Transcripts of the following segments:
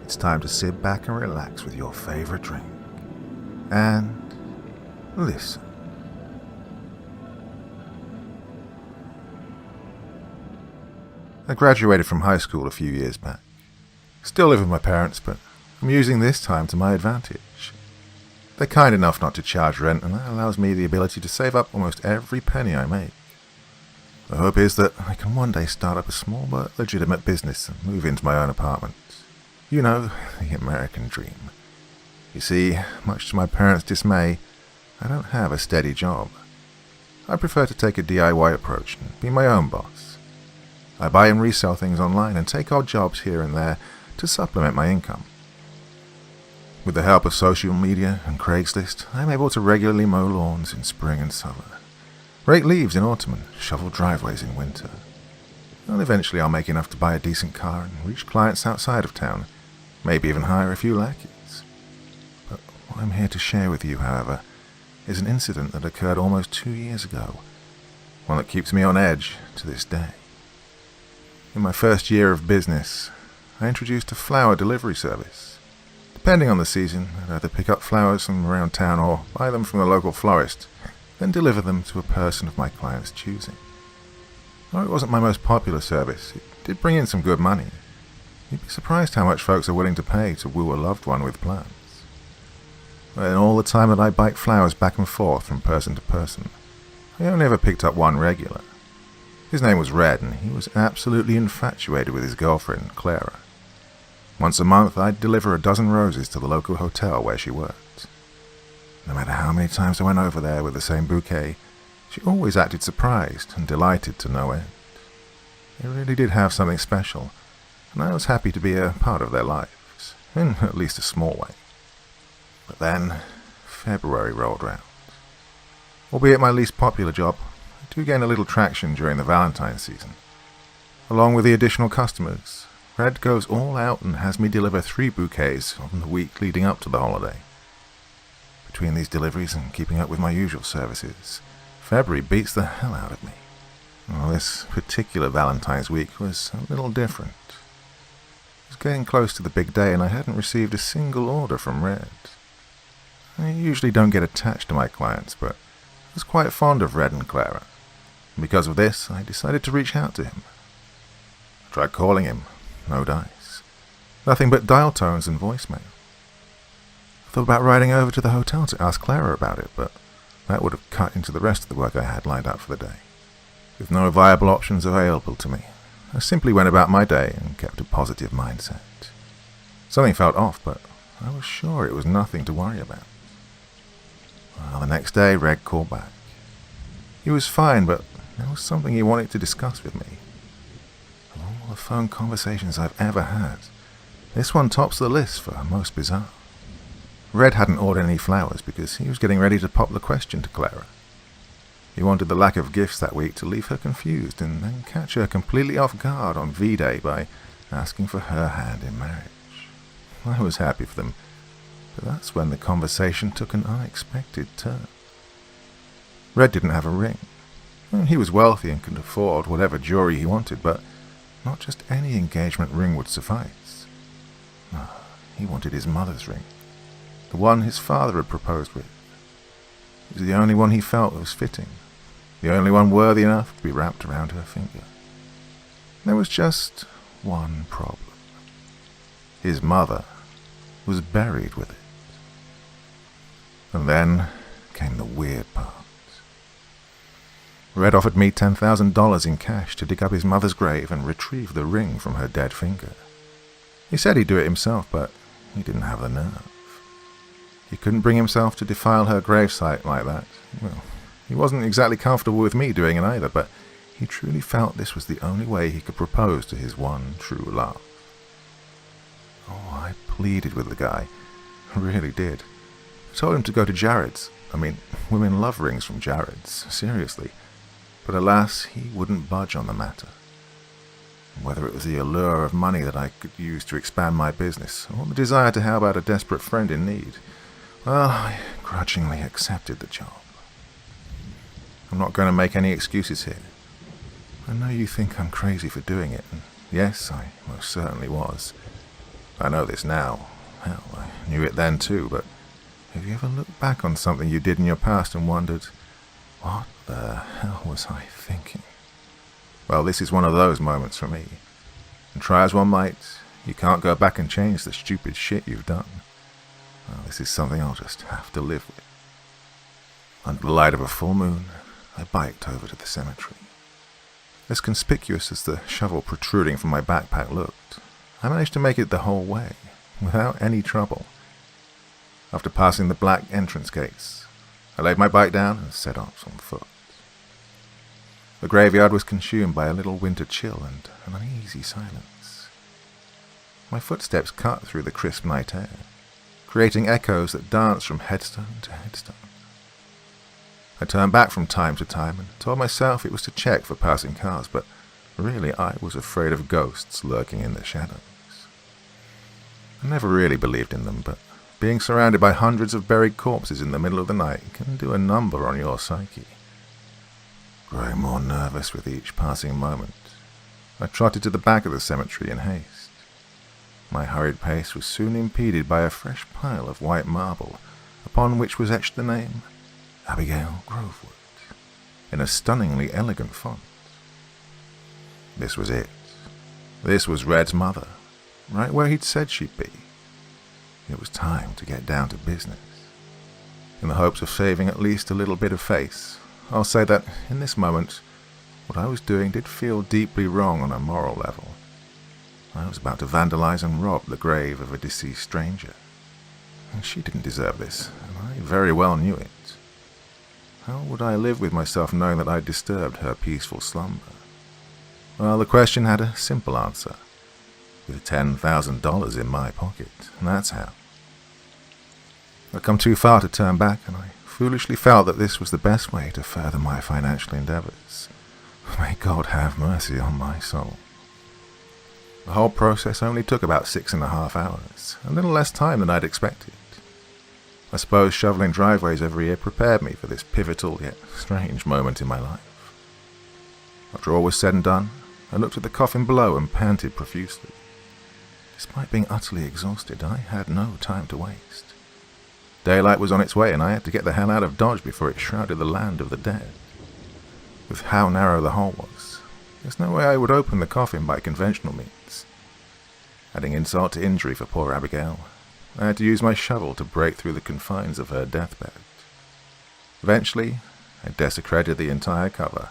it's time to sit back and relax with your favorite drink. And listen. I graduated from high school a few years back. Still live with my parents, but I'm using this time to my advantage. They're kind enough not to charge rent, and that allows me the ability to save up almost every penny I make. The hope is that I can one day start up a small but legitimate business and move into my own apartment. You know, the American dream. You see, much to my parents' dismay, I don't have a steady job. I prefer to take a DIY approach and be my own boss. I buy and resell things online and take odd jobs here and there to supplement my income. With the help of social media and Craigslist, I'm able to regularly mow lawns in spring and summer, rake leaves in autumn and shovel driveways in winter. And eventually I'll make enough to buy a decent car and reach clients outside of town, maybe even hire a few lackeys. But what I'm here to share with you, however, is an incident that occurred almost 2 years ago, one that keeps me on edge to this day. In my first year of business, I introduced a flower delivery service. Depending on the season, I'd either pick up flowers from around town or buy them from the local florist, then deliver them to a person of my client's choosing. Though it wasn't my most popular service, it did bring in some good money. You'd be surprised how much folks are willing to pay to woo a loved one with plants. But in all the time that I biked flowers back and forth from person to person, I only ever picked up one regular. His name was Red, and he was absolutely infatuated with his girlfriend, Clara. Once a month, I'd deliver a dozen roses to the local hotel where she worked. No matter how many times I went over there with the same bouquet, she always acted surprised and delighted to no end. They really did have something special, and I was happy to be a part of their lives, in at least a small way. But then, February rolled round. Albeit my least popular job, I do gain a little traction during the Valentine's season. Along with the additional customers, Red goes all out and has me deliver 3 bouquets on the week leading up to the holiday. Between these deliveries and keeping up with my usual services, February beats the hell out of me. Well, this particular Valentine's week was a little different. It was getting close to the big day and I hadn't received a single order from Red. I usually don't get attached to my clients, but I was quite fond of Red and Clara. And because of this, I decided to reach out to him. I tried calling him. No dice. Nothing but dial tones and voicemail. I thought about riding over to the hotel to ask Clara about it, but that would have cut into the rest of the work I had lined up for the day. With no viable options available to me, I simply went about my day and kept a positive mindset. Something felt off, but I was sure it was nothing to worry about. Well, the next day, Red called back. He was fine, but there was something he wanted to discuss with me. Of all the phone conversations I've ever had, this one tops the list for most bizarre. Red hadn't ordered any flowers because he was getting ready to pop the question to Clara. He wanted the lack of gifts that week to leave her confused and then catch her completely off guard on V-Day by asking for her hand in marriage. I was happy for them, but that's when the conversation took an unexpected turn. Red didn't have a ring. He was wealthy and could afford whatever jewelry he wanted, but not just any engagement ring would suffice. He wanted his mother's ring, the one his father had proposed with. It was the only one he felt was fitting, the only one worthy enough to be wrapped around her finger. There was just one problem. His mother was buried with it. And then came the weird part. Red offered me $10,000 in cash to dig up his mother's grave and retrieve the ring from her dead finger. He said he'd do it himself, but he didn't have the nerve. He couldn't bring himself to defile her gravesite like that. Well, he wasn't exactly comfortable with me doing it either, but he truly felt this was the only way he could propose to his one true love. Oh, I pleaded with the guy. I really did. I told him to go to Jared's. Women love rings from Jared's, seriously. But alas, he wouldn't budge on the matter. Whether it was the allure of money that I could use to expand my business, or the desire to help out a desperate friend in need, well, I grudgingly accepted the job. I'm not going to make any excuses here. I know you think I'm crazy for doing it, and yes, I most certainly was. I know this now. Hell, I knew it then too, but have you ever looked back on something you did in your past and wondered, what the hell was I thinking? Well, this is one of those moments for me. And try as one might, you can't go back and change the stupid shit you've done. Well, this is something I'll just have to live with. Under the light of a full moon, I biked over to the cemetery. As conspicuous as the shovel protruding from my backpack looked, I managed to make it the whole way, without any trouble. After passing the black entrance gates, I laid my bike down and set off on foot. The graveyard was consumed by a little winter chill and an uneasy silence. My footsteps cut through the crisp night air, creating echoes that danced from headstone to headstone. I turned back from time to time and told myself it was to check for passing cars, but really I was afraid of ghosts lurking in the shadows. I never really believed in them, but being surrounded by hundreds of buried corpses in the middle of the night can do a number on your psyche. Growing more nervous with each passing moment, I trotted to the back of the cemetery in haste. My hurried pace was soon impeded by a fresh pile of white marble, upon which was etched the name Abigail Grovewood, in a stunningly elegant font. This was it. This was Red's mother, right where he'd said she'd be. It was time to get down to business. In the hopes of saving at least a little bit of face, I'll say that, in this moment, what I was doing did feel deeply wrong on a moral level. I was about to vandalize and rob the grave of a deceased stranger. And she didn't deserve this, and I very well knew it. How would I live with myself knowing that I'd disturbed her peaceful slumber? Well, the question had a simple answer. With $10,000 in my pocket, and that's how. I'd come too far to turn back, and I foolishly felt that this was the best way to further my financial endeavors. May God have mercy on my soul. The whole process only took about 6.5 hours, a little less time than I'd expected. I suppose shoveling driveways every year prepared me for this pivotal yet strange moment in my life. After all was said and done, I looked at the coffin below and panted profusely. Despite being utterly exhausted, I had no time to waste. Daylight was on its way, and I had to get the hell out of Dodge before it shrouded the land of the dead. With how narrow the hole was, there's no way I would open the coffin by conventional means. Adding insult to injury for poor Abigail, I had to use my shovel to break through the confines of her deathbed. Eventually, I desecrated the entire cover,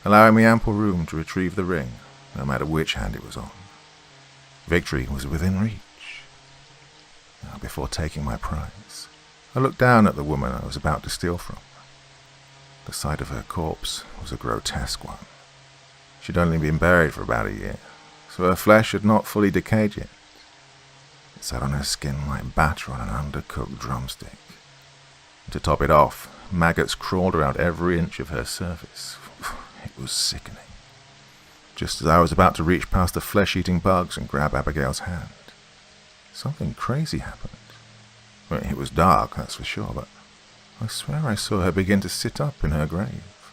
allowing me ample room to retrieve the ring, no matter which hand it was on. Victory was within reach. Now, before taking my prize, I looked down at the woman I was about to steal from. The sight of her corpse was a grotesque one. She'd only been buried for about a year, so her flesh had not fully decayed yet. It sat on her skin like batter on an undercooked drumstick. And to top it off, maggots crawled around every inch of her surface. It was sickening. Just as I was about to reach past the flesh-eating bugs and grab Abigail's hand, something crazy happened. Well, it was dark, that's for sure, but I swear I saw her begin to sit up in her grave.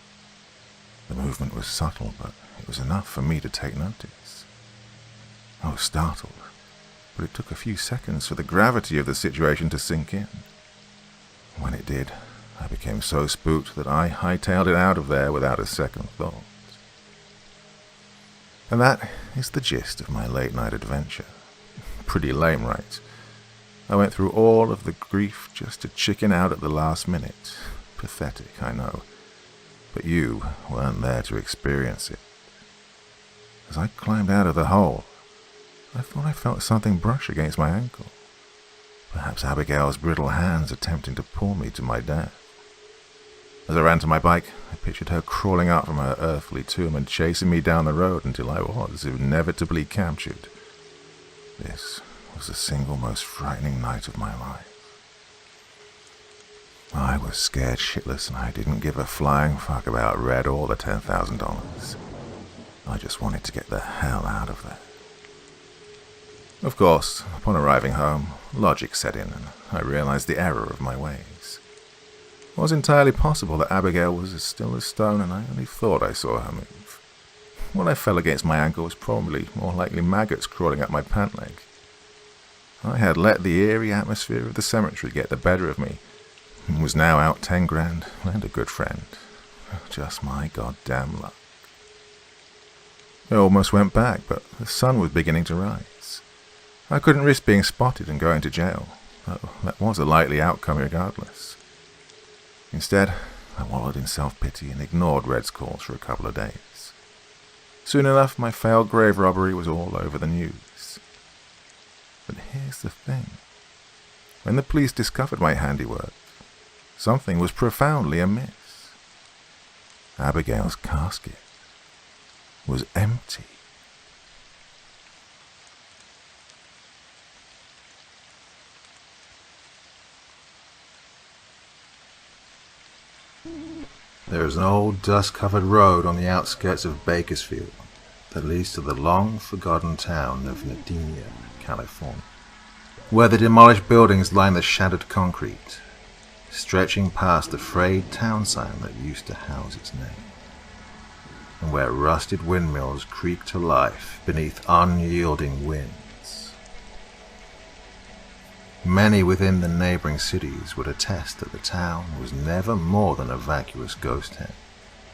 The movement was subtle, but it was enough for me to take notice. I was startled, but it took a few seconds for the gravity of the situation to sink in. When it did, I became so spooked that I hightailed it out of there without a second thought. And that is the gist of my late-night adventure. Pretty lame, right? I went through all of the grief just to chicken out at the last minute. Pathetic, I know. But you weren't there to experience it. As I climbed out of the hole, I thought I felt something brush against my ankle. Perhaps Abigail's brittle hands attempting to pull me to my death. As I ran to my bike, I pictured her crawling out from her earthly tomb and chasing me down the road until I was inevitably captured. This was the single most frightening night of my life. I was scared shitless and I didn't give a flying fuck about Red or the $10,000. I just wanted to get the hell out of there. Of course, upon arriving home, logic set in and I realized the error of my ways. It was entirely possible that Abigail was as still as stone and I only thought I saw her move. What I felt against my ankle was probably more likely maggots crawling up my pant leg. I had let the eerie atmosphere of the cemetery get the better of me, and was now out 10 grand and a good friend. Just my goddamn luck. I almost went back, but the sun was beginning to rise. I couldn't risk being spotted and going to jail, though that was a likely outcome regardless. Instead, I wallowed in self-pity and ignored Red's calls for a couple of days. Soon enough, my failed grave robbery was all over the news. But here's the thing. When the police discovered my handiwork, something was profoundly amiss. Abigail's casket was empty. There is an old dust-covered road on the outskirts of Bakersfield that leads to the long-forgotten town of Nadine, California, where the demolished buildings line the shattered concrete, stretching past the frayed town sign that used to house its name, and where rusted windmills creak to life beneath unyielding winds. Many within the neighboring cities would attest that the town was never more than a vacuous ghost town,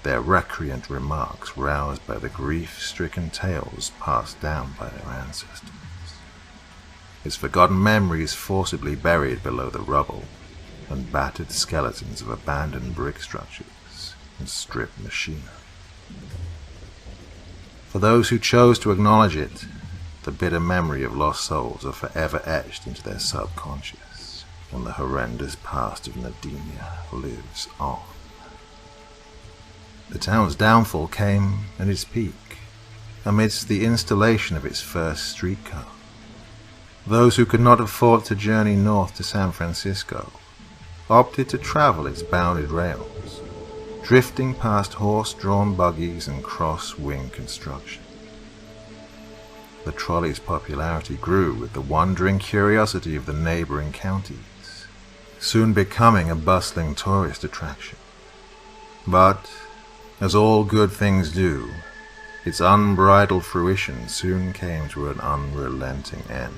their recreant remarks roused by the grief-stricken tales passed down by their ancestors, its forgotten memories forcibly buried below the rubble and battered skeletons of abandoned brick structures and stripped machinery. For those who chose to acknowledge it, the bitter memory of lost souls are forever etched into their subconscious, and the horrendous past of Nadinia lives on. The town's downfall came at its peak, amidst the installation of its first streetcar. Those who could not afford to journey north to San Francisco opted to travel its bounded rails, drifting past horse-drawn buggies and cross-wing construction. The trolley's popularity grew with the wondering curiosity of the neighboring counties, soon becoming a bustling tourist attraction. But, as all good things do, its unbridled fruition soon came to an unrelenting end.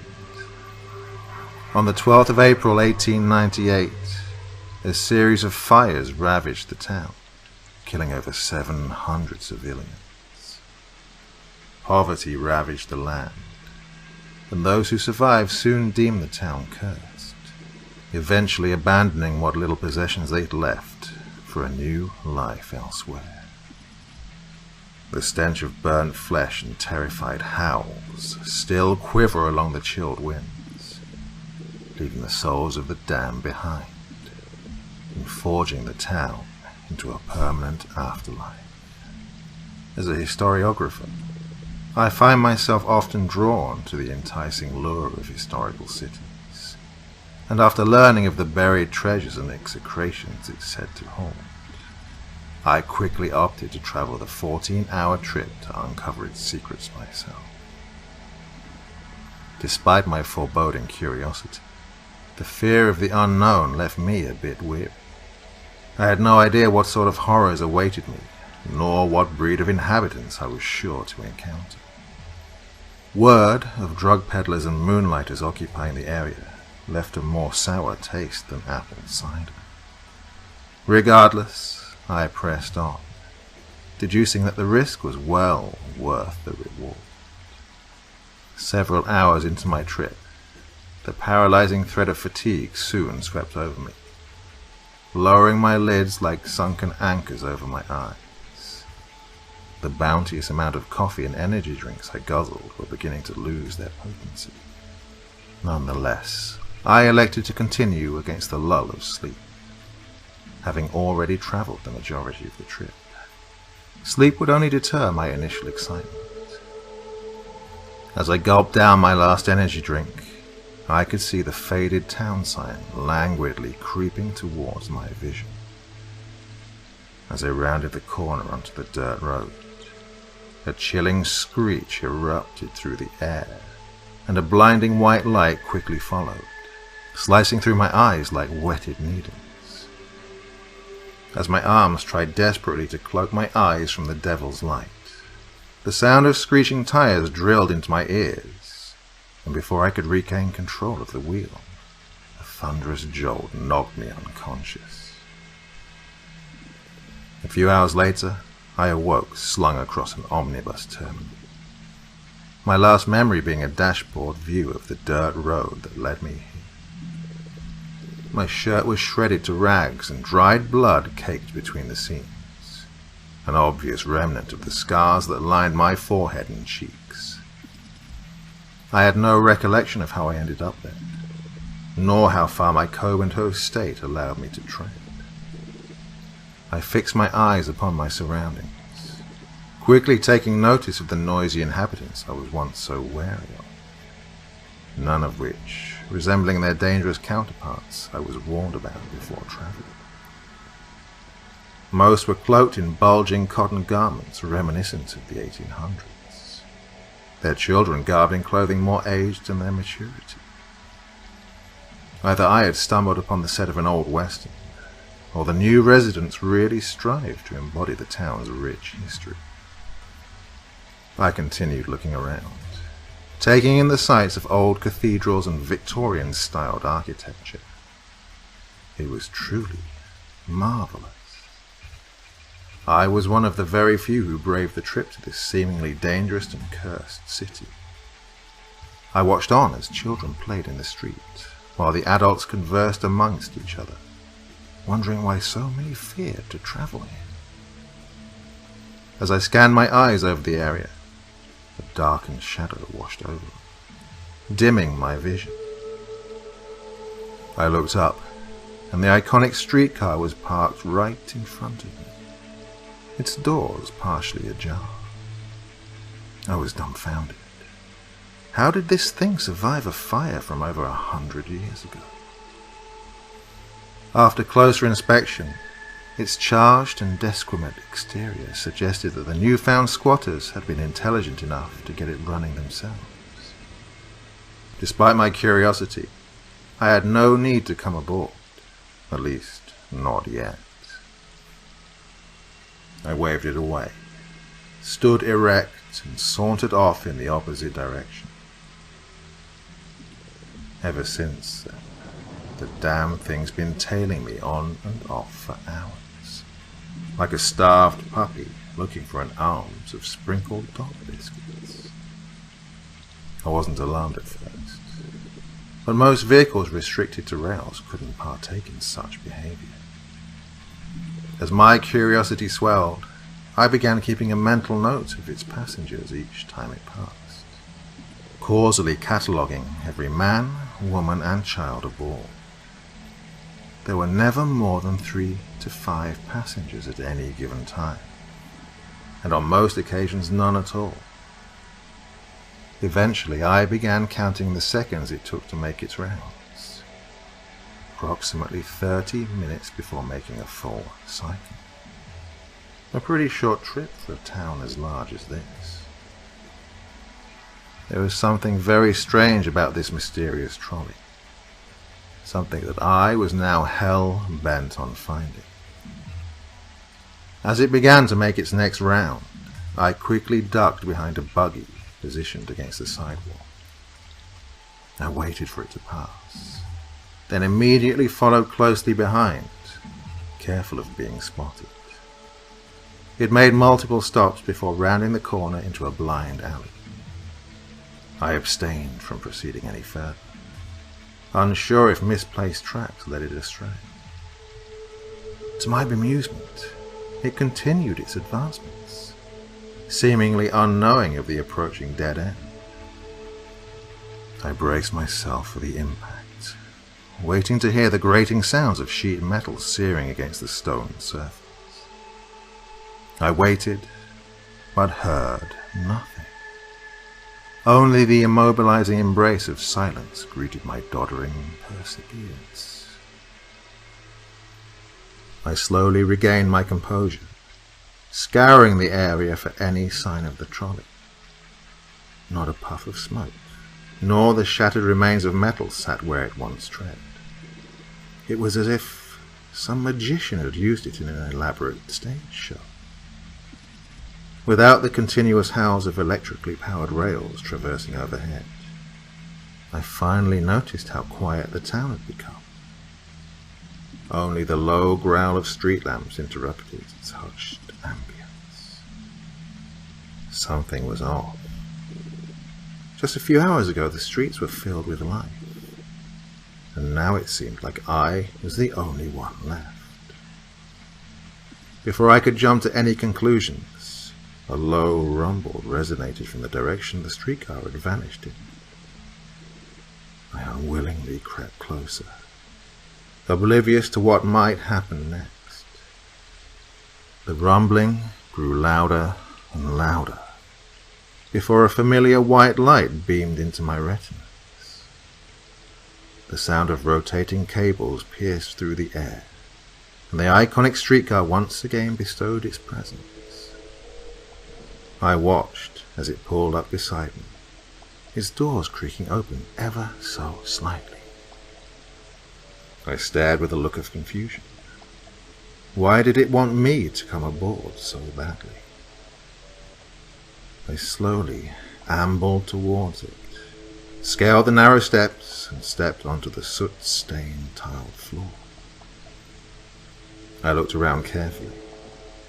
On the 12th of April 1898, a series of fires ravaged the town, killing over 700 civilians. Poverty ravaged the land, and those who survived soon deemed the town cursed, eventually abandoning what little possessions they'd left for a new life elsewhere. The stench of burnt flesh and terrified howls still quiver along the chilled winds, leaving the souls of the damned behind, and forging the town into a permanent afterlife. As a historiographer, I find myself often drawn to the enticing lure of historical cities, and after learning of the buried treasures and execrations it's said to hold, I quickly opted to travel the 14-hour trip to uncover its secrets myself. Despite my foreboding curiosity, the fear of the unknown left me a bit weary. I had no idea what sort of horrors awaited me, nor what breed of inhabitants I was sure to encounter. Word of drug peddlers and moonlighters occupying the area left a more sour taste than apple cider. Regardless, I pressed on, deducing that the risk was well worth the reward. Several hours into my trip, the paralyzing threat of fatigue soon swept over me, lowering my lids like sunken anchors over my eyes. The bounteous amount of coffee and energy drinks I guzzled were beginning to lose their potency. Nonetheless, I elected to continue against the lull of sleep, having already traveled the majority of the trip. Sleep would only deter my initial excitement. As I gulped down my last energy drink, I could see the faded town sign languidly creeping towards my vision. As I rounded the corner onto the dirt road, a chilling screech erupted through the air, and a blinding white light quickly followed, slicing through my eyes like whetted needles. As my arms tried desperately to cloak my eyes from the devil's light, the sound of screeching tires drilled into my ears, and before I could regain control of the wheel, a thunderous jolt knocked me unconscious. A few hours later, I awoke slung across an omnibus terminal. My last memory being a dashboard view of the dirt road that led me here. My shirt was shredded to rags and dried blood caked between the seams, an obvious remnant of the scars that lined my forehead and cheeks. I had no recollection of how I ended up there, nor how far my Covenant state allowed me to tread. I fixed my eyes upon my surroundings, quickly taking notice of the noisy inhabitants I was once so wary of, none of which, resembling their dangerous counterparts, I was warned about before traveling. Most were cloaked in bulging cotton garments reminiscent of the 1800s, their children garbed in clothing more aged than their maturity. Either I had stumbled upon the set of an old western, or the new residents really strived to embody the town's rich history. I continued looking around, taking in the sights of old cathedrals and Victorian-styled architecture. It was truly marvelous. I was one of the very few who braved the trip to this seemingly dangerous and cursed city. I watched on as children played in the street, while the adults conversed amongst each other, wondering why so many feared to travel here. As I scanned my eyes over the area, a darkened shadow washed over me, dimming my vision. I looked up, and the iconic streetcar was parked right in front of me, its doors partially ajar. I was dumbfounded. How did this thing survive a fire from over 100 years ago? After closer inspection, its charged and desquimate exterior suggested that the newfound squatters had been intelligent enough to get it running themselves. Despite my curiosity, I had no need to come aboard, at least not yet. I waved it away, stood erect, and sauntered off in the opposite direction. Ever since then, the damn thing's been tailing me on and off for hours, like a starved puppy looking for an alms of sprinkled dog biscuits. I wasn't alarmed at first, but most vehicles restricted to rails couldn't partake in such behavior. As my curiosity swelled, I began keeping a mental note of its passengers each time it passed, causally cataloguing every man, woman, and child aboard. There were never more than 3 to 5 passengers at any given time, and on most occasions none at all. Eventually I began counting the seconds it took to make its rounds, approximately 30 minutes before making a full cycle. A pretty short trip for a town as large as this. There was something very strange about this mysterious trolley, something that I was now hell-bent on finding. As it began to make its next round, I quickly ducked behind a buggy positioned against the sidewalk. I waited for it to pass, then immediately followed closely behind, careful of being spotted. It made multiple stops before rounding the corner into a blind alley. I abstained from proceeding any further, unsure if misplaced tracks led it astray. To my bemusement, it continued its advancements, seemingly unknowing of the approaching dead end. I braced myself for the impact, waiting to hear the grating sounds of sheet metal searing against the stone surface. I waited, but heard nothing. Only the immobilizing embrace of silence greeted my doddering perseverance. I slowly regained my composure, scouring the area for any sign of the trolley. Not a puff of smoke, nor the shattered remains of metal sat where it once tread. It was as if some magician had used it in an elaborate stage show. Without the continuous howls of electrically powered rails traversing overhead, I finally noticed how quiet the town had become. Only the low growl of street lamps interrupted its hushed ambience. Something was off. Just a few hours ago, the streets were filled with life, and now it seemed like I was the only one left. Before I could jump to any conclusions, a low rumble resonated from the direction the streetcar had vanished in. I unwillingly crept closer, oblivious to what might happen next. The rumbling grew louder and louder, before a familiar white light beamed into my retinas. The sound of rotating cables pierced through the air, and the iconic streetcar once again bestowed its presence. I watched as it pulled up beside me, its doors creaking open ever so slightly. I stared with a look of confusion. Why did it want me to come aboard so badly? I slowly ambled towards it, scaled the narrow steps, and stepped onto the soot-stained tiled floor. I looked around carefully,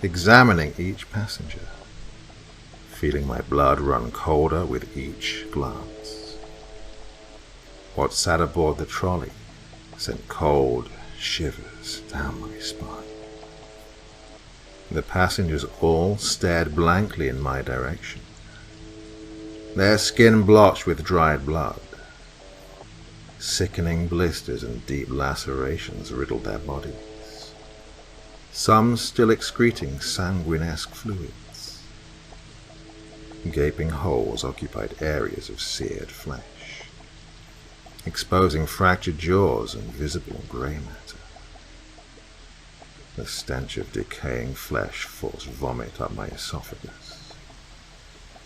examining each passenger, feeling my blood run colder with each glance. What sat aboard the trolley sent cold shivers down my spine. The passengers all stared blankly in my direction, their skin blotched with dried blood. Sickening blisters and deep lacerations riddled their bodies, some still excreting sanguinesque fluids. Gaping holes occupied areas of seared flesh, exposing fractured jaws and visible grey matter. The stench of decaying flesh forced vomit up my esophagus.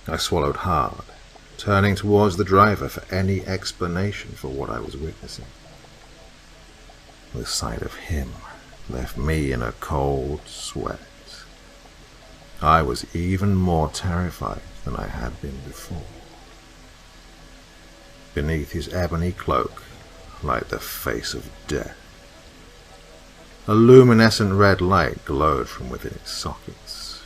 I swallowed hard, turning towards the driver for any explanation for what I was witnessing. The sight of him left me in a cold sweat. I was even more terrified than I had been before. Beneath his ebony cloak lay the face of death. A luminescent red light glowed from within its sockets,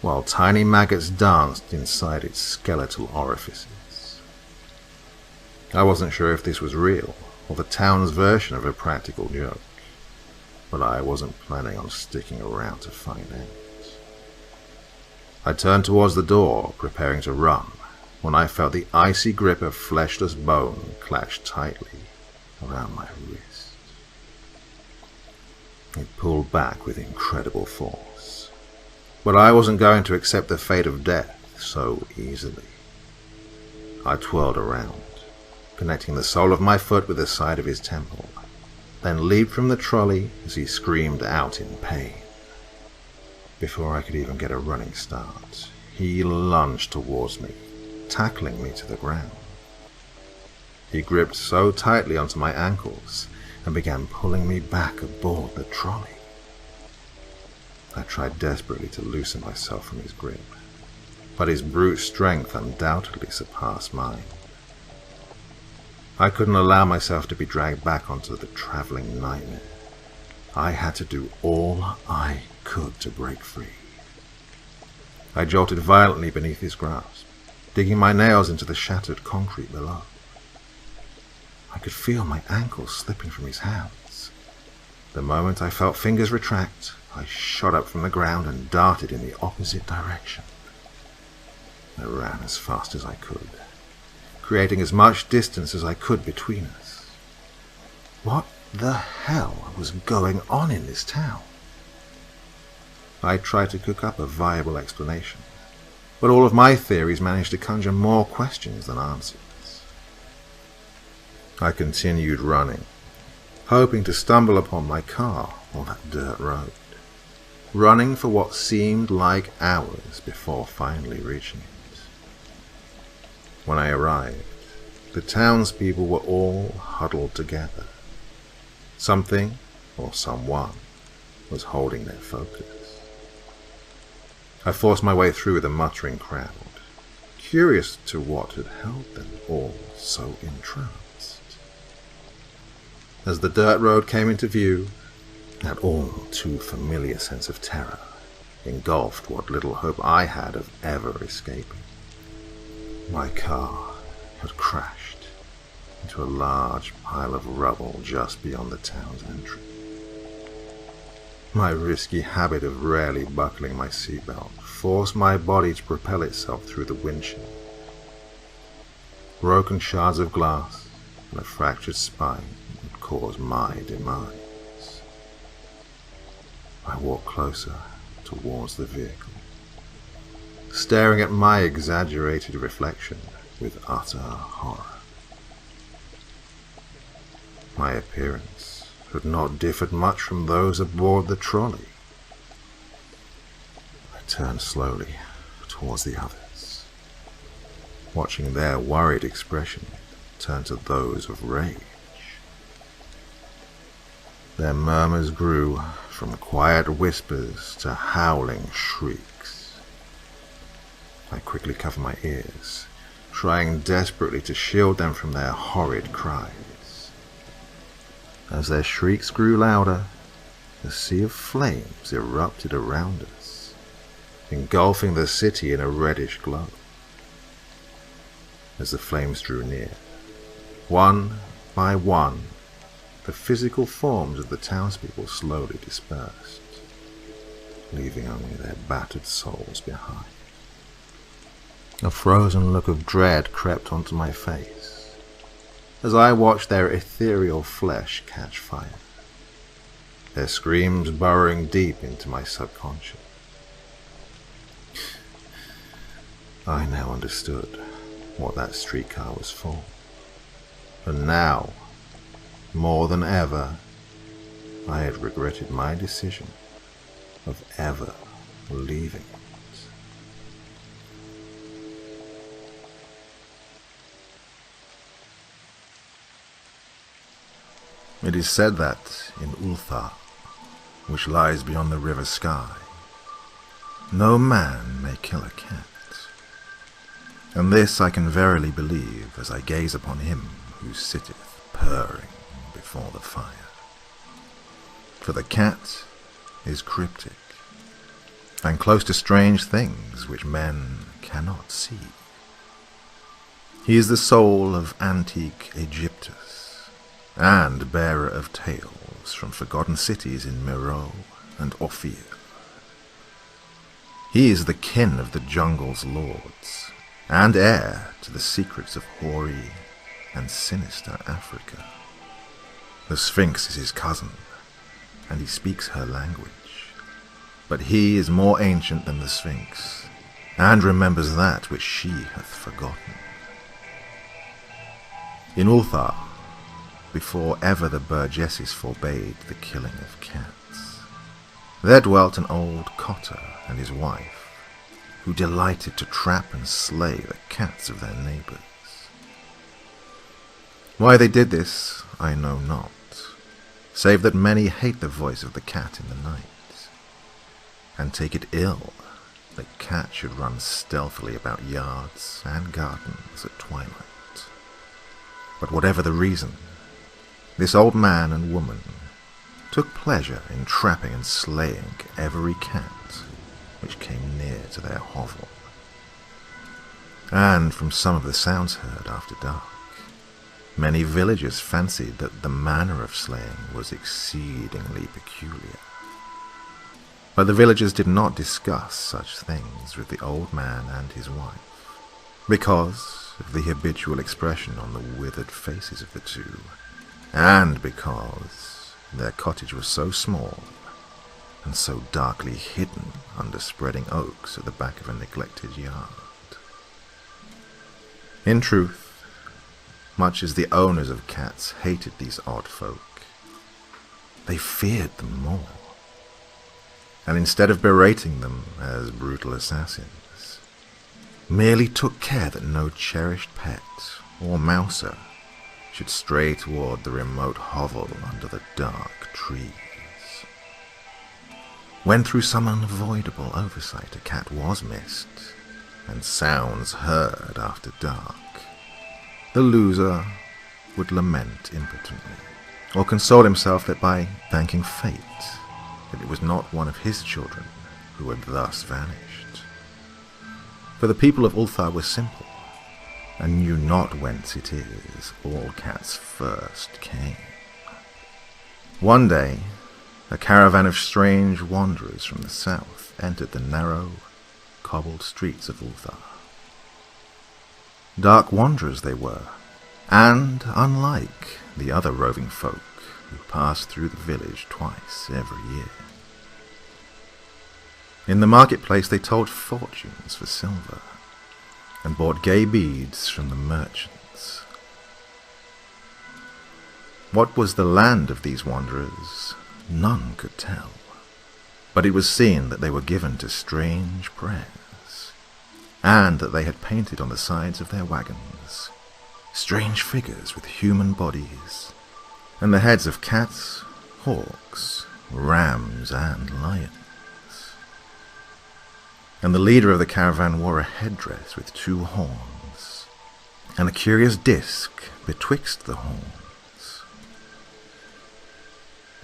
while tiny maggots danced inside its skeletal orifices. I wasn't sure if this was real, or the town's version of a practical joke, but I wasn't planning on sticking around to find out. I turned towards the door, preparing to run, when I felt the icy grip of fleshless bone clashed tightly around my wrist. It pulled back with incredible force, but I wasn't going to accept the fate of death so easily. I twirled around, connecting the sole of my foot with the side of his temple, then leaped from the trolley as he screamed out in pain. Before I could even get a running start, he lunged towards me, tackling me to the ground. He gripped so tightly onto my ankles and began pulling me back aboard the trolley. I tried desperately to loosen myself from his grip, but his brute strength undoubtedly surpassed mine. I couldn't allow myself to be dragged back onto the traveling nightmare. I had to do all I could to break free. I jolted violently beneath his grasp, digging my nails into the shattered concrete below. I could feel my ankles slipping from his hands. The moment I felt fingers retract, I shot up from the ground and darted in the opposite direction. I ran as fast as I could, creating as much distance as I could between us. What the hell was going on in this town? I tried to cook up a viable explanation, but all of my theories managed to conjure more questions than answers. I continued running, hoping to stumble upon my car on that dirt road, running for what seemed like hours before finally reaching it. When I arrived, the townspeople were all huddled together. Something, or someone, was holding their focus. I forced my way through the muttering crowd, curious to what had held them all so entranced. As the dirt road came into view, that all too familiar sense of terror engulfed what little hope I had of ever escaping. My car had crashed into a large pile of rubble just beyond the town's entrance. My risky habit of rarely buckling my seatbelt forced my body to propel itself through the windshield. Broken shards of glass and a fractured spine would cause my demise. I walked closer towards the vehicle, staring at my exaggerated reflection with utter horror. My appearance had not differed much from those aboard the trolley. I turned slowly towards the others, watching their worried expression turn to those of rage. Their murmurs grew from quiet whispers to howling shrieks. I quickly covered my ears, trying desperately to shield them from their horrid cries. As their shrieks grew louder, a sea of flames erupted around us, engulfing the city in a reddish glow. As the flames drew near, one by one, the physical forms of the townspeople slowly dispersed, leaving only their battered souls behind. A frozen look of dread crept onto my face as I watched their ethereal flesh catch fire, their screams burrowing deep into my subconscious. I now understood what that streetcar was for, and now, more than ever, I had regretted my decision of ever leaving it. It is said that in Ulthar, which lies beyond the river Sky, no man may kill a cat. And this I can verily believe as I gaze upon him who sitteth purring before the fire. For the cat is cryptic, and close to strange things which men cannot see. He is the soul of antique Egyptus, and bearer of tales from forgotten cities in Meroe and Ophir. He is the kin of the jungle's lords, and heir to the secrets of hoary and sinister Africa. The Sphinx is his cousin, and he speaks her language, but he is more ancient than the Sphinx, and remembers that which she hath forgotten. In Ulthar, before ever the burgesses forbade the killing of cats, there dwelt an old cotter and his wife, who delighted to trap and slay the cats of their neighbours. Why they did this, I know not, save that many hate the voice of the cat in the night, and take it ill that cat should run stealthily about yards and gardens at twilight. But whatever the reason, this old man and woman took pleasure in trapping and slaying every cat which came near to their hovel. And from some of the sounds heard after dark, many villagers fancied that the manner of slaying was exceedingly peculiar. But the villagers did not discuss such things with the old man and his wife, because of the habitual expression on the withered faces of the two, and because their cottage was so small and so darkly hidden under spreading oaks at the back of a neglected yard. In truth, much as the owners of cats hated these odd folk, they feared them more, and instead of berating them as brutal assassins, merely took care that no cherished pet or mouser should stray toward the remote hovel under the dark trees. When through some unavoidable oversight a cat was missed, and sounds heard after dark, the loser would lament impotently, or console himself that by thanking fate that it was not one of his children who had thus vanished. For the people of Ulthar were simple, and knew not whence it is all cats first came. One day, a caravan of strange wanderers from the south entered the narrow, cobbled streets of Ulthar. Dark wanderers they were, and unlike the other roving folk who passed through the village twice every year. In the marketplace they told fortunes for silver, and bought gay beads from the merchants. What was the land of these wanderers, none could tell, but it was seen that they were given to strange prayers, and that they had painted on the sides of their wagons strange figures with human bodies, and the heads of cats, hawks, rams, and lions. And the leader of the caravan wore a headdress with 2 horns, and a curious disc betwixt the horns.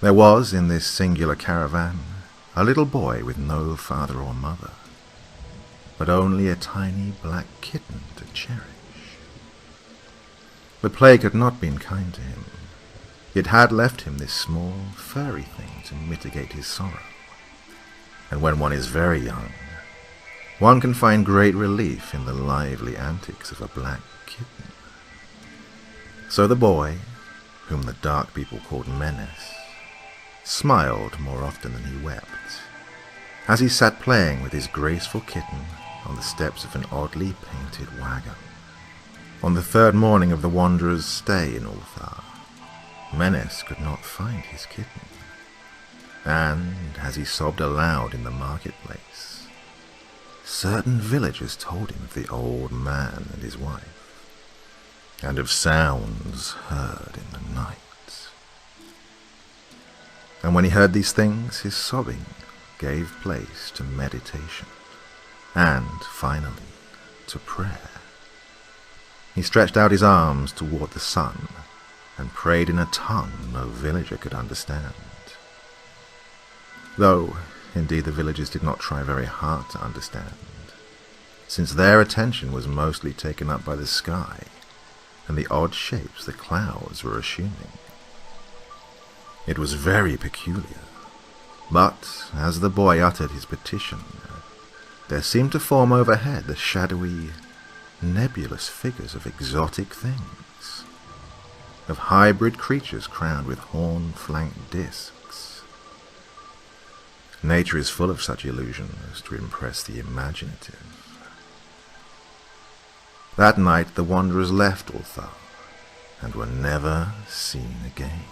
There was in this singular caravan a little boy with no father or mother, but only a tiny black kitten to cherish. The plague had not been kind to him. It had left him this small, furry thing to mitigate his sorrow. And when one is very young, one can find great relief in the lively antics of a black kitten. So the boy, whom the dark people called Menace, smiled more often than he wept, as he sat playing with his graceful kitten on the steps of an oddly painted wagon. On the 3rd morning of the wanderer's stay in Ulthar, Menace could not find his kitten, and as he sobbed aloud in the marketplace, certain villagers told him of the old man and his wife, and of sounds heard in the night. And when he heard these things, his sobbing gave place to meditation, and finally to prayer. He stretched out his arms toward the sun, and prayed in a tongue no villager could understand. Though, indeed, the villagers did not try very hard to understand, since their attention was mostly taken up by the sky and the odd shapes the clouds were assuming. It was very peculiar, but as the boy uttered his petition, there seemed to form overhead the shadowy, nebulous figures of exotic things, of hybrid creatures crowned with horn-flanked discs. Nature is full of such illusions to impress the imaginative. That night the wanderers left Ulthar, and were never seen again.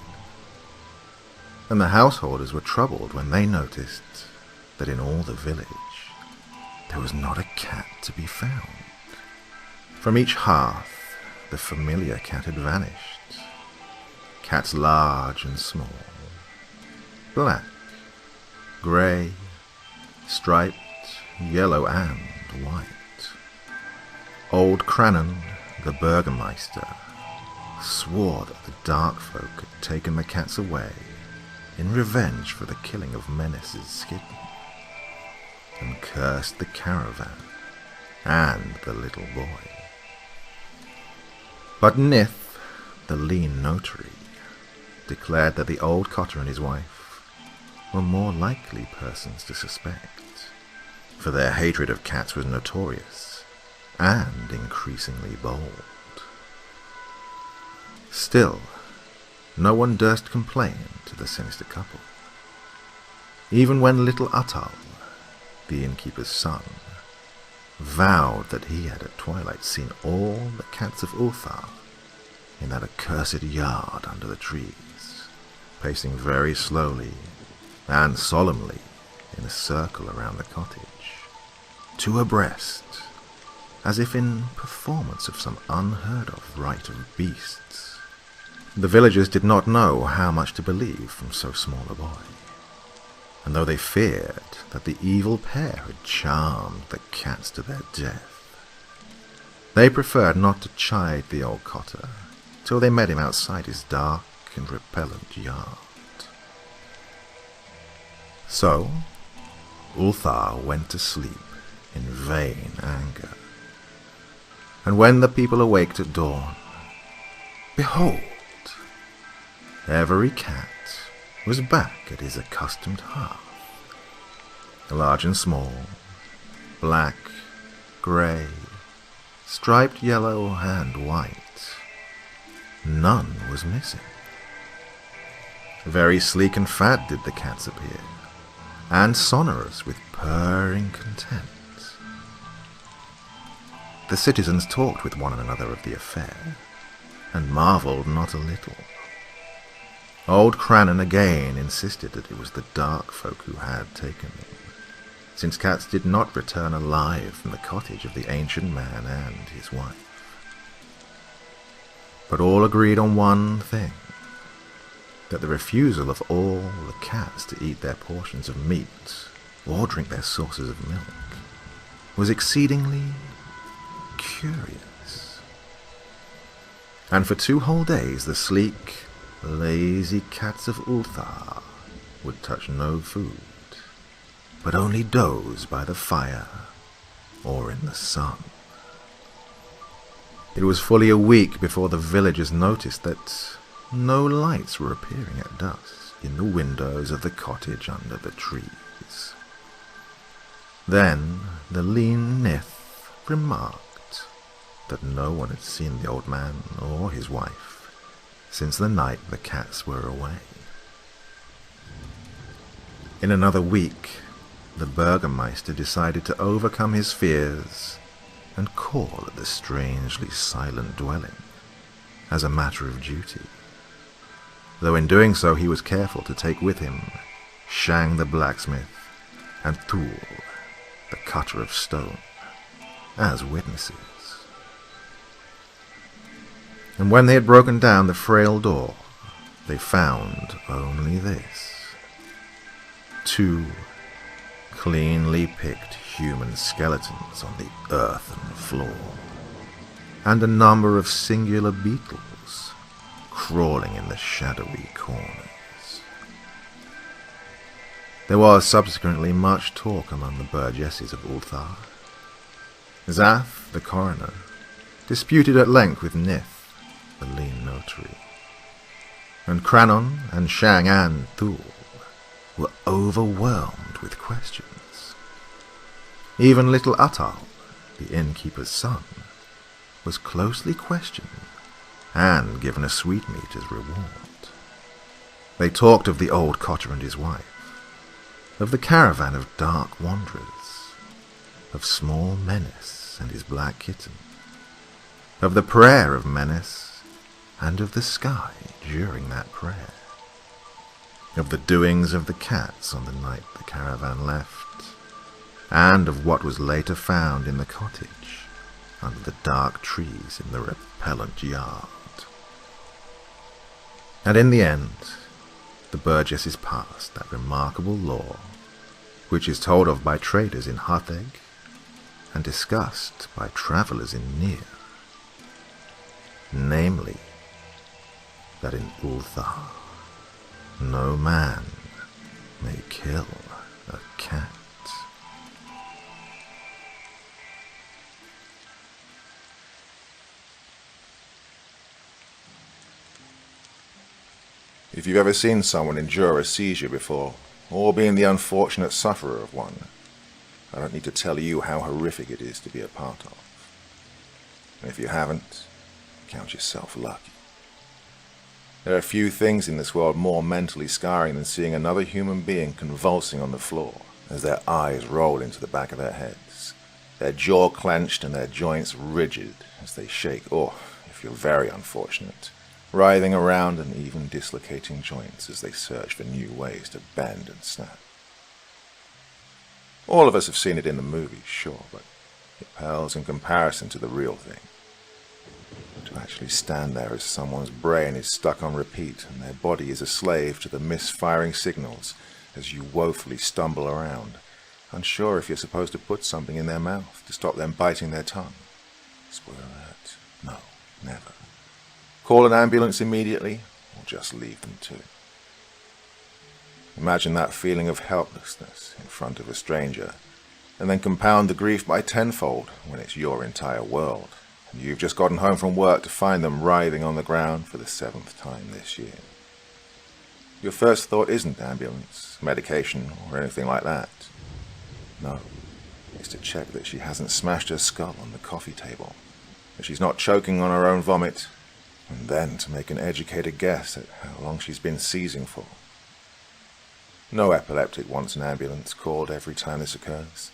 And the householders were troubled when they noticed that in all the village there was not a cat to be found. From each hearth the familiar cat had vanished. Cats large and small, black, grey, striped, yellow and white. Old Crannon, the Burgermeister, swore that the dark folk had taken the cats away in revenge for the killing of Menace's kitten, and cursed the caravan and the little boy. But Nith, the lean notary, declared that the old cotter and his wife were more likely persons to suspect, for their hatred of cats was notorious and increasingly bold. Still, no one durst complain to the sinister couple, even when little Uttal, the innkeeper's son, vowed that he had at twilight seen all the cats of Ulthar in that accursed yard under the trees, pacing very slowly and solemnly in a circle around the cottage, 2 abreast, as if in performance of some unheard-of rite of beasts. The villagers did not know how much to believe from so small a boy, and though they feared that the evil pair had charmed the cats to their death, They preferred not to chide the old cotter till they met him outside his dark and repellent yard. So, Ulthar went to sleep in vain anger. And when the people awaked at dawn, behold, every cat was back at his accustomed hearth. Large and small, black, grey, striped yellow and white, none was missing. Very sleek and fat did the cats appear, and sonorous with purring content. The citizens talked with one another of the affair, and marvelled not a little. Old Crannon again insisted that it was the dark folk who had taken them, since cats did not return alive from the cottage of the ancient man and his wife. But all agreed on one thing, that the refusal of all the cats to eat their portions of meat or drink their sources of milk was exceedingly curious. And for 2 whole days the sleek, lazy cats of Ulthar would touch no food, but only doze by the fire or in the sun. It was fully a week before the villagers noticed that no lights were appearing at dusk in the windows of the cottage under the trees. Then the lean Nith remarked that no one had seen the old man or his wife since the night the cats were away. In another week, the Burgermeister decided to overcome his fears and call at the strangely silent dwelling as a matter of duty, though in doing so he was careful to take with him Shang the blacksmith and Thul, the cutter of stone, as witnesses. And when they had broken down the frail door, they found only this: 2 cleanly picked human skeletons on the earthen floor, and a number of singular beetles crawling in the shadowy corners. There was subsequently much talk among the burgesses of Ulthar. Zath, the coroner, disputed at length with Nith, the lean notary, and Crannon and Shang and Thul were overwhelmed with questions. Even little Uttal, the innkeeper's son, was closely questioned and given a sweetmeat as reward. They talked of the old cotter and his wife, of the caravan of dark wanderers, of small Menace and his black kitten, of the prayer of Menace and of the sky during that prayer, of the doings of the cats on the night the caravan left, and of what was later found in the cottage under the dark trees in the repellent yard. And in the end, the burgesses passed that remarkable law, which is told of by traders in Hatheg and discussed by travellers in Nir, namely, that in Ulthar no man may kill a cat. If you've ever seen someone endure a seizure before, or been the unfortunate sufferer of one, I don't need to tell you how horrific it is to be a part of. And if you haven't, count yourself lucky. There are few things in this world more mentally scarring than seeing another human being convulsing on the floor as their eyes roll into the back of their heads, their jaw clenched and their joints rigid as they shake, or, if you're very unfortunate, writhing around and even dislocating joints as they search for new ways to bend and snap. All of us have seen it in the movies, sure, but it pales in comparison to the real thing. To actually stand there as someone's brain is stuck on repeat and their body is a slave to the misfiring signals as you woefully stumble around, unsure if you're supposed to put something in their mouth to stop them biting their tongue, Spoiler alert. No, never. Call an ambulance immediately, or just leave them to it. Imagine that feeling of helplessness in front of a stranger, and then compound the grief by tenfold when it's your entire world, and you've just gotten home from work to find them writhing on the ground for the 7th time this year. Your first thought isn't ambulance, medication, or anything like that. No, it's to check that she hasn't smashed her skull on the coffee table, that she's not choking on her own vomit, and then to make an educated guess at how long she's been seizing for. No epileptic wants an ambulance called every time this occurs,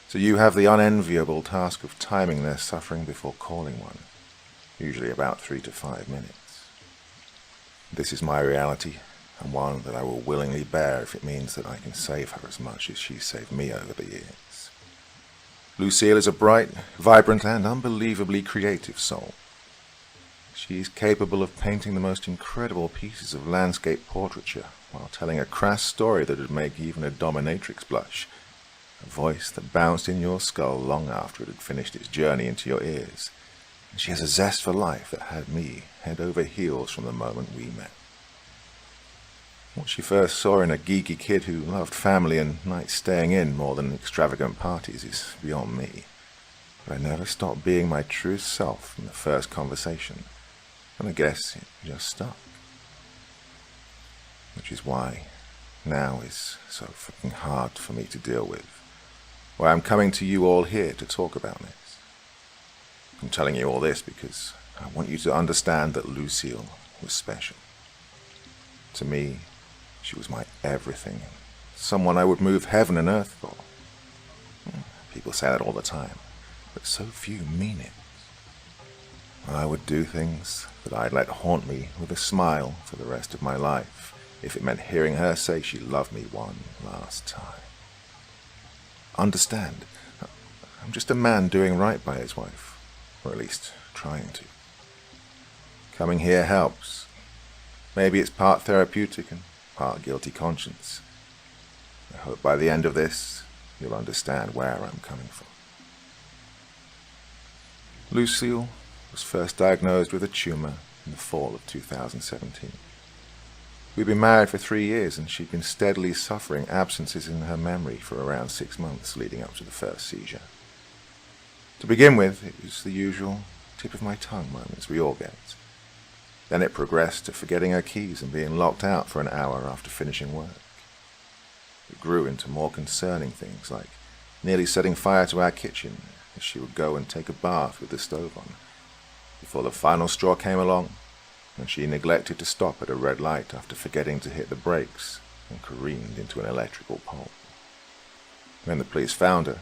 so you have the unenviable task of timing their suffering before calling one, usually about 3 to 5 minutes. This is my reality, and one that I will willingly bear if it means that I can save her as much as she saved me over the years. Lucille is a bright, vibrant, and unbelievably creative soul. She is capable of painting the most incredible pieces of landscape portraiture while telling a crass story that would make even a dominatrix blush, a voice that bounced in your skull long after it had finished its journey into your ears. And she has a zest for life that had me head over heels from the moment we met. What she first saw in a geeky kid who loved family and nights staying in more than extravagant parties is beyond me. But I never stopped being my truest self from the first conversation, and I guess it just stuck. Which is why now is so fucking hard for me to deal with. Why I'm coming to you all here to talk about this. I'm telling you all this because I want you to understand that Lucille was special. To me, she was my everything, someone I would move heaven and earth for. People say that all the time, but so few mean it. I would do things that I'd let haunt me with a smile for the rest of my life, if it meant hearing her say she loved me one last time. Understand, I'm just a man doing right by his wife, or at least trying to. Coming here helps. Maybe it's part therapeutic and part guilty conscience. I hope by the end of this, you'll understand where I'm coming from. Lucille was first diagnosed with a tumor in the fall of 2017. We'd been married for 3 years, and she'd been steadily suffering absences in her memory for around 6 months leading up to the first seizure. To begin with, it was the usual tip-of-my-tongue moments we all get. Then it progressed to forgetting her keys and being locked out for an hour after finishing work. It grew into more concerning things, like nearly setting fire to our kitchen as she would go and take a bath with the stove on, before the final straw came along, and she neglected to stop at a red light after forgetting to hit the brakes and careened into an electrical pole. When the police found her,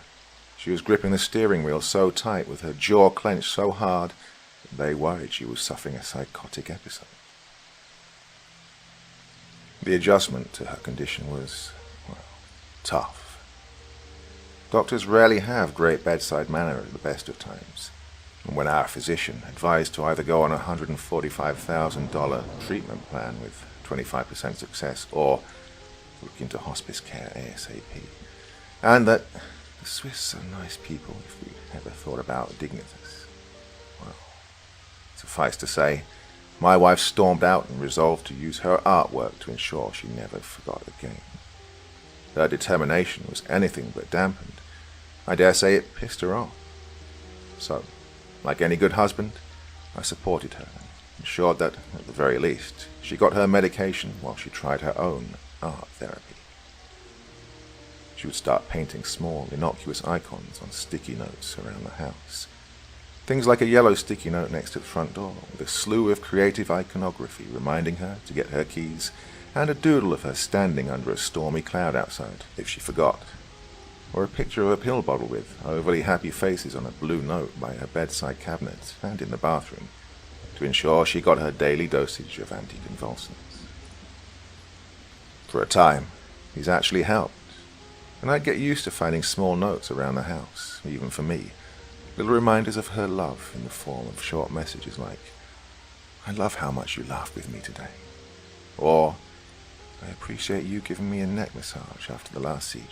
she was gripping the steering wheel so tight with her jaw clenched so hard that they worried she was suffering a psychotic episode. The adjustment to her condition was, well, tough. Doctors rarely have great bedside manner at the best of times, and when our physician advised to either go on a $145,000 treatment plan with 25% success or look into hospice care ASAP, and that the Swiss are nice people if we'd ever thought about dignitas, well, suffice to say, my wife stormed out and resolved to use her artwork to ensure she never forgot again. Her determination was anything but dampened. I dare say it pissed her off. So, like any good husband, I supported her and ensured that, at the very least, she got her medication while she tried her own art therapy. She would start painting small, innocuous icons on sticky notes around the house. Things like a yellow sticky note next to the front door, with a slew of creative iconography reminding her to get her keys, and a doodle of her standing under a stormy cloud outside, if she forgot. Or a picture of a pill bottle with overly happy faces on a blue note by her bedside cabinet and in the bathroom, to ensure she got her daily dosage of anticonvulsants. For a time, these actually helped, and I'd get used to finding small notes around the house, even for me, little reminders of her love in the form of short messages like, "I love how much you laughed with me today," or, "I appreciate you giving me a neck massage after the last seizure."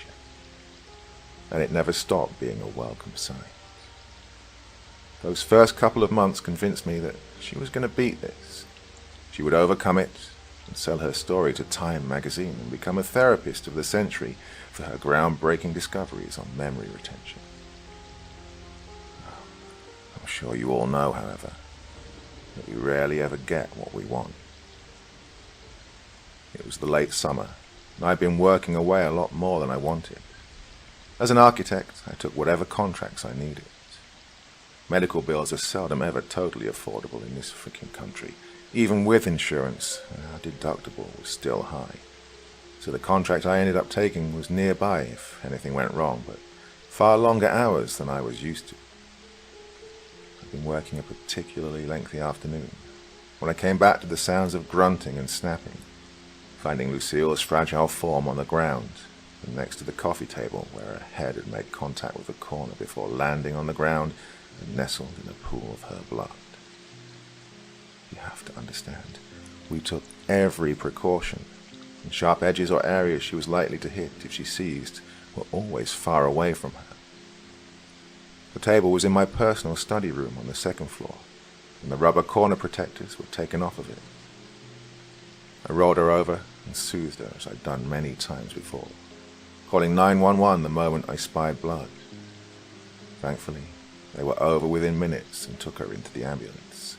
And it never stopped being a welcome sight. Those first couple of months convinced me that she was going to beat this. She would overcome it and sell her story to Time magazine and become a therapist of the century for her groundbreaking discoveries on memory retention. I'm sure you all know, however, that we rarely ever get what we want. It was the late summer, and I'd been working away a lot more than I wanted. As an architect, I took whatever contracts I needed. Medical bills are seldom ever totally affordable in this freaking country. Even with insurance, our deductible was still high. So the contract I ended up taking was nearby if anything went wrong, but far longer hours than I was used to. I'd been working a particularly lengthy afternoon when I came back to the sounds of grunting and snapping, finding Lucille's fragile form on the ground and next to the coffee table where her head had made contact with the corner before landing on the ground and nestled in a pool of her blood. You have to understand, we took every precaution, and sharp edges or areas she was likely to hit if she seized were always far away from her. The table was in my personal study room on the second floor, and the rubber corner protectors were taken off of it. I rolled her over and soothed her as I'd done many times before, calling 911 the moment I spied blood. Thankfully, they were over within minutes and took her into the ambulance.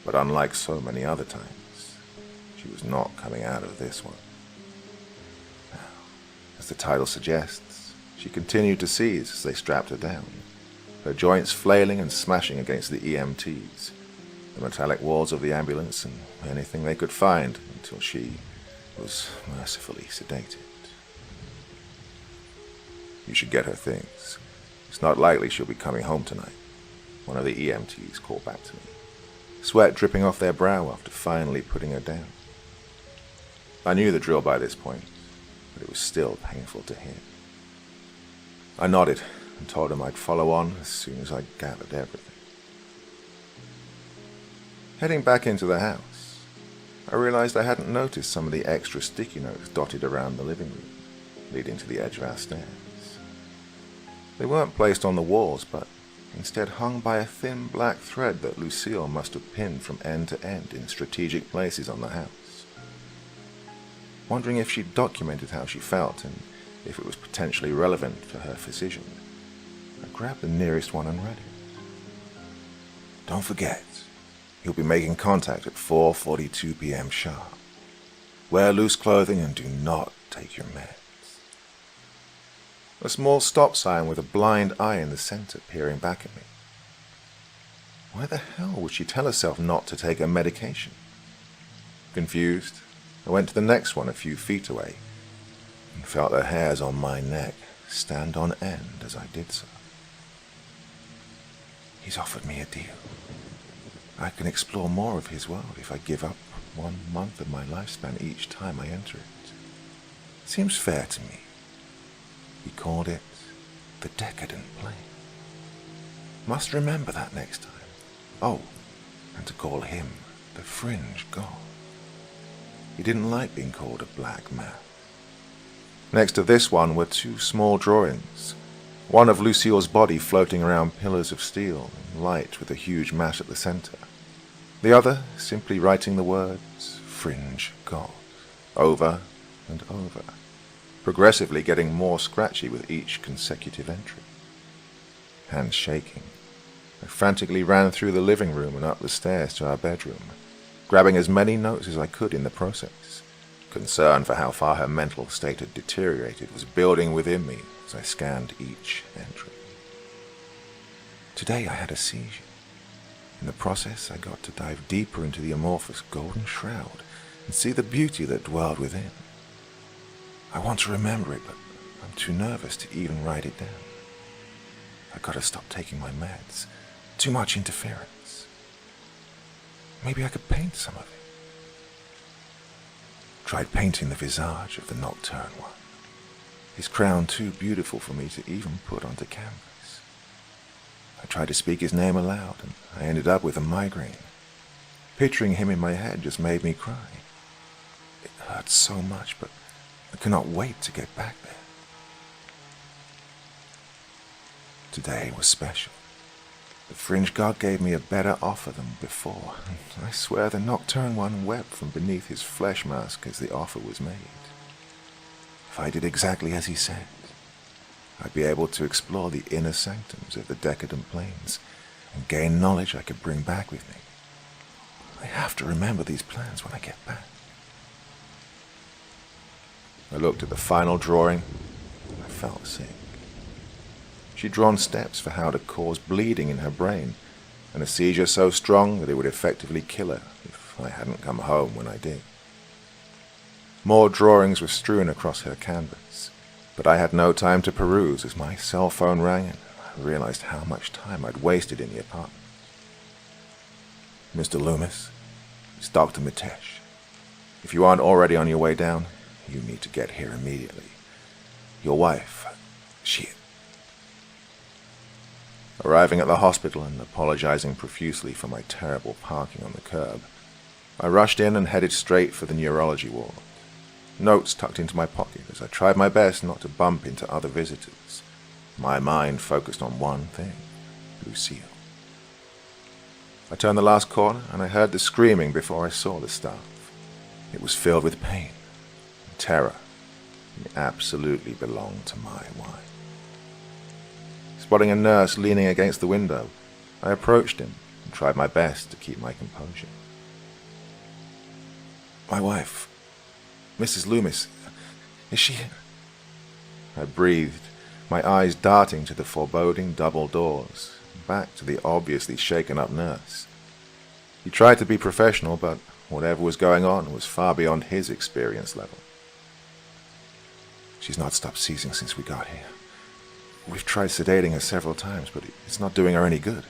But unlike so many other times, she was not coming out of this one. Now, as the title suggests, she continued to seize as they strapped her down, her joints flailing and smashing against the EMTs, the metallic walls of the ambulance, and anything they could find until she was mercifully sedated. You should get her things. It's not likely she'll be coming home tonight, one of the EMTs called back to me, sweat dripping off their brow after finally putting her down. I knew the drill by this point, but it was still painful to hear. I nodded and told him I'd follow on as soon as I'd gathered everything. Heading back into the house, I realized I hadn't noticed some of the extra sticky notes dotted around the living room, leading to the edge of our stairs. They weren't placed on the walls, but instead hung by a thin black thread that Lucille must have pinned from end to end in strategic places on the house. Wondering if she'd documented how she felt and if it was potentially relevant for her physician, I grabbed the nearest one and read it. Don't forget, you'll be making contact at 4:42 p.m. sharp. Wear loose clothing and do not take your meds. A small stop sign with a blind eye in the center peering back at me. Why the hell would she tell herself not to take her medication? Confused, I went to the next one a few feet away and felt the hairs on my neck stand on end as I did so. He's offered me a deal. I can explore more of his world if I give up 1 month of my lifespan each time I enter it. Seems fair to me. He called it the Decadent Plane. Must remember that next time. Oh, and to call him the Fringe God. He didn't like being called a black man. Next to this one were 2 small drawings, one of Lucille's body floating around pillars of steel and light with a huge mat at the center. The other simply writing the words Fringe God over and over, progressively getting more scratchy with each consecutive entry. Hands shaking, I frantically ran through the living room and up the stairs to our bedroom, grabbing as many notes as I could in the process. Concern for how far her mental state had deteriorated was building within me as I scanned each entry. Today I had a seizure. In the process, I got to dive deeper into the amorphous golden shroud and see the beauty that dwelled within. I want to remember it, but I'm too nervous to even write it down. I gotta stop taking my meds. Too much interference. Maybe I could paint some of it. Tried painting the visage of the nocturne one. His crown too beautiful for me to even put onto canvas. I tried to speak his name aloud, and I ended up with a migraine. Picturing him in my head just made me cry. It hurts so much, but I cannot wait to get back there. Today was special. The fringe god gave me a better offer than before, and I swear the nocturne one wept from beneath his flesh mask as the offer was made. If I did exactly as he said, I'd be able to explore the inner sanctums of the decadent planes and gain knowledge I could bring back with me. I have to remember these plans when I get back. I looked at the final drawing, and I felt sick. She'd drawn steps for how to cause bleeding in her brain, and a seizure so strong that it would effectively kill her if I hadn't come home when I did. More drawings were strewn across her canvas, but I had no time to peruse as my cell phone rang and I realized how much time I'd wasted in the apartment. Mr. Loomis, it's Dr. Mitesh. If you aren't already on your way down, you need to get here immediately. Your wife, she... Arriving at the hospital and apologizing profusely for my terrible parking on the curb, I rushed in and headed straight for the neurology ward. Notes tucked into my pocket as I tried my best not to bump into other visitors. My mind focused on one thing, Lucille. I turned the last corner and I heard the screaming before I saw the stuff. It was filled with pain and terror. It absolutely belonged to my wife. Spotting a nurse leaning against the window, I approached him and tried my best to keep my composure. My wife, Mrs. Loomis, is she... I breathed, my eyes darting to the foreboding double doors, back to the obviously shaken-up nurse. He tried to be professional, but whatever was going on was far beyond his experience level. She's not stopped seizing since we got here. We've tried sedating her several times, but it's not doing her any good.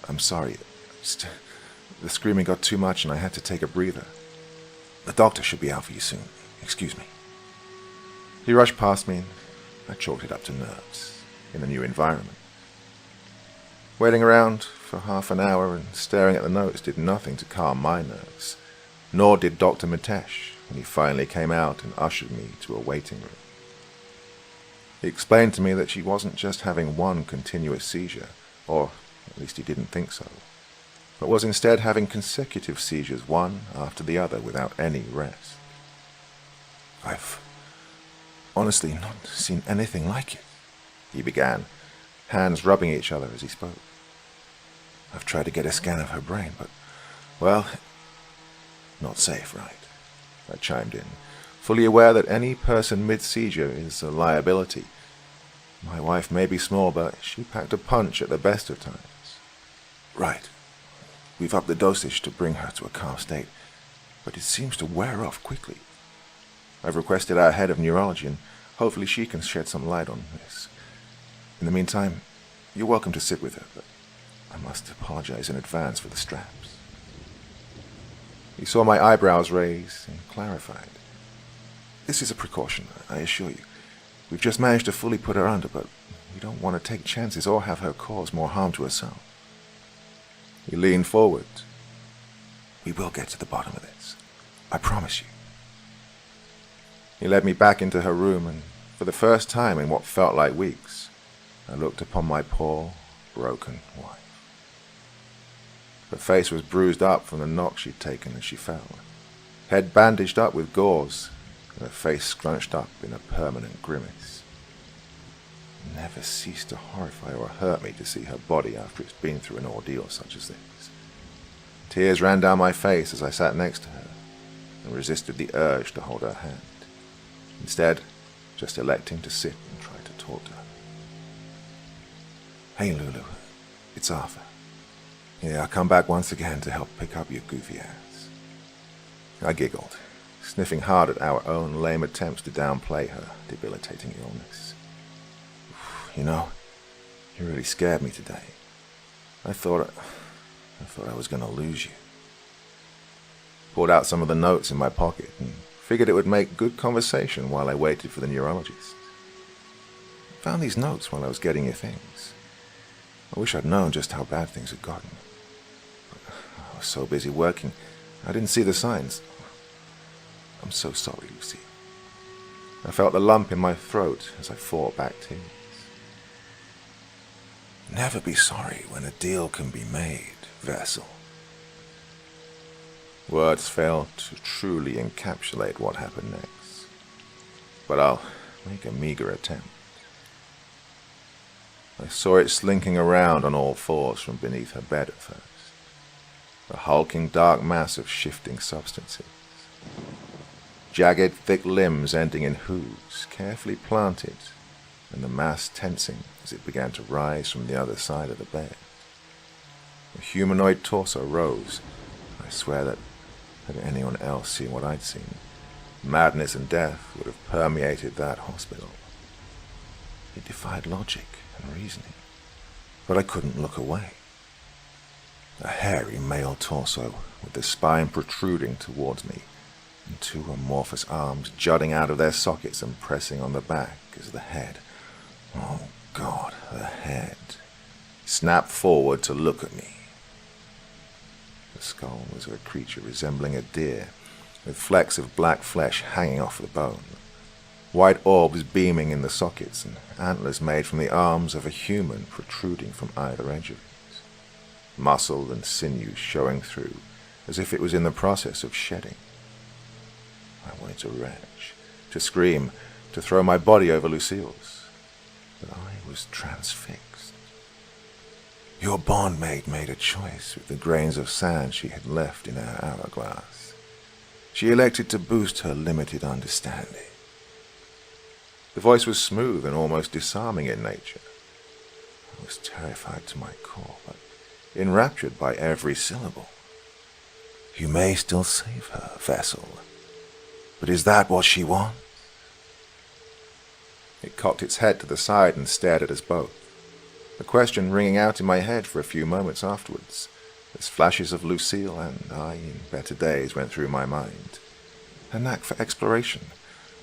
I'm sorry. The screaming got too much and I had to take a breather. The doctor should be out for you soon. Excuse me. He rushed past me and I chalked it up to nerves in a new environment. Waiting around for half an hour and staring at the notes did nothing to calm my nerves, nor did Dr. Mitesh when he finally came out and ushered me to a waiting room. He explained to me that she wasn't just having one continuous seizure, or at least he didn't think so, but was instead having consecutive seizures one after the other without any rest. I've honestly not seen anything like it, he began, hands rubbing each other as he spoke. I've tried to get a scan of her brain, but, well, not safe, right? I chimed in, fully aware that any person mid-seizure is a liability. My wife may be small, but she packed a punch at the best of times. Right. We've upped the dosage to bring her to a calm state, but it seems to wear off quickly. I've requested our head of neurology, and hopefully she can shed some light on this. In the meantime, you're welcome to sit with her, but I must apologize in advance for the straps. He saw my eyebrows raise and clarified. This is a precaution, I assure you. We've just managed to fully put her under, but we don't want to take chances or have her cause more harm to herself. He leaned forward. We will get to the bottom of this. I promise you. He led me back into her room, and for the first time in what felt like weeks, I looked upon my poor, broken wife. Her face was bruised up from the knock she'd taken as she fell, head bandaged up with gauze, and her face scrunched up in a permanent grimace. It never ceased to horrify or hurt me to see her body after it's been through an ordeal such as this. Tears ran down my face as I sat next to her and resisted the urge to hold her hand, instead just electing to sit and try to talk to her. Hey Lulu, it's Arthur. Yeah, I come back once again to help pick up your goofy ass. I giggled, sniffing hard at our own lame attempts to downplay her debilitating illness. You know, you really scared me today. I thought I was going to lose you. Pulled out some of the notes in my pocket and figured it would make good conversation while I waited for the neurologist. Found these notes while I was getting your things. I wish I'd known just how bad things had gotten. But I was so busy working, I didn't see the signs. I'm so sorry, Lucy. I felt the lump in my throat as I fought back tears. Never be sorry when a deal can be made, vessel. Words fail to truly encapsulate what happened next, but I'll make a meager attempt. I saw it slinking around on all fours from beneath her bed at first, a hulking dark mass of shifting substances. Jagged, thick limbs ending in hooves, carefully planted, and the mass tensing as it began to rise from the other side of the bed. The humanoid torso rose. I swear that had anyone else seen what I'd seen, madness and death would have permeated that hospital. It defied logic and reasoning, but I couldn't look away. A hairy male torso with the spine protruding towards me, and two amorphous arms jutting out of their sockets and pressing on the back as the head, oh God, the head, snapped forward to look at me. The skull was of a creature resembling a deer, with flecks of black flesh hanging off the bone, white orbs beaming in the sockets, and antlers made from the arms of a human protruding from either edge of it, muscle and sinew showing through, as if it was in the process of shedding. I wanted to retch, to scream, to throw my body over Lucille's, but I was transfixed. Your bondmaid made a choice with the grains of sand she had left in her hourglass. She elected to boost her limited understanding. The voice was smooth and almost disarming in nature. I was terrified to my core, but enraptured by every syllable. You may still save her, vessel, but is that what she wants? It cocked its head to the side and stared at us both, the question ringing out in my head for a few moments afterwards, as flashes of Lucille and I in better days went through my mind. Her knack for exploration,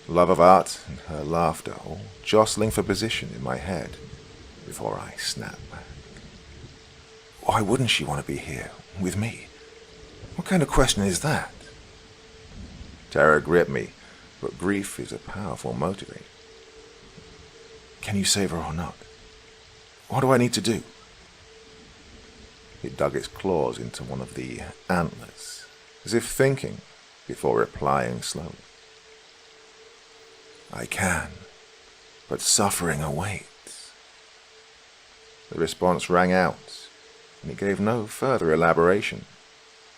love of art, and her laughter all jostling for position in my head before I snapped back. Why wouldn't she want to be here, with me? What kind of question is that? Terror gripped me, but grief is a powerful motivator. Can you save her or not? What do I need to do? It dug its claws into one of the antlers, as if thinking before replying slowly. I can, but suffering awaits. The response rang out, and it gave no further elaboration,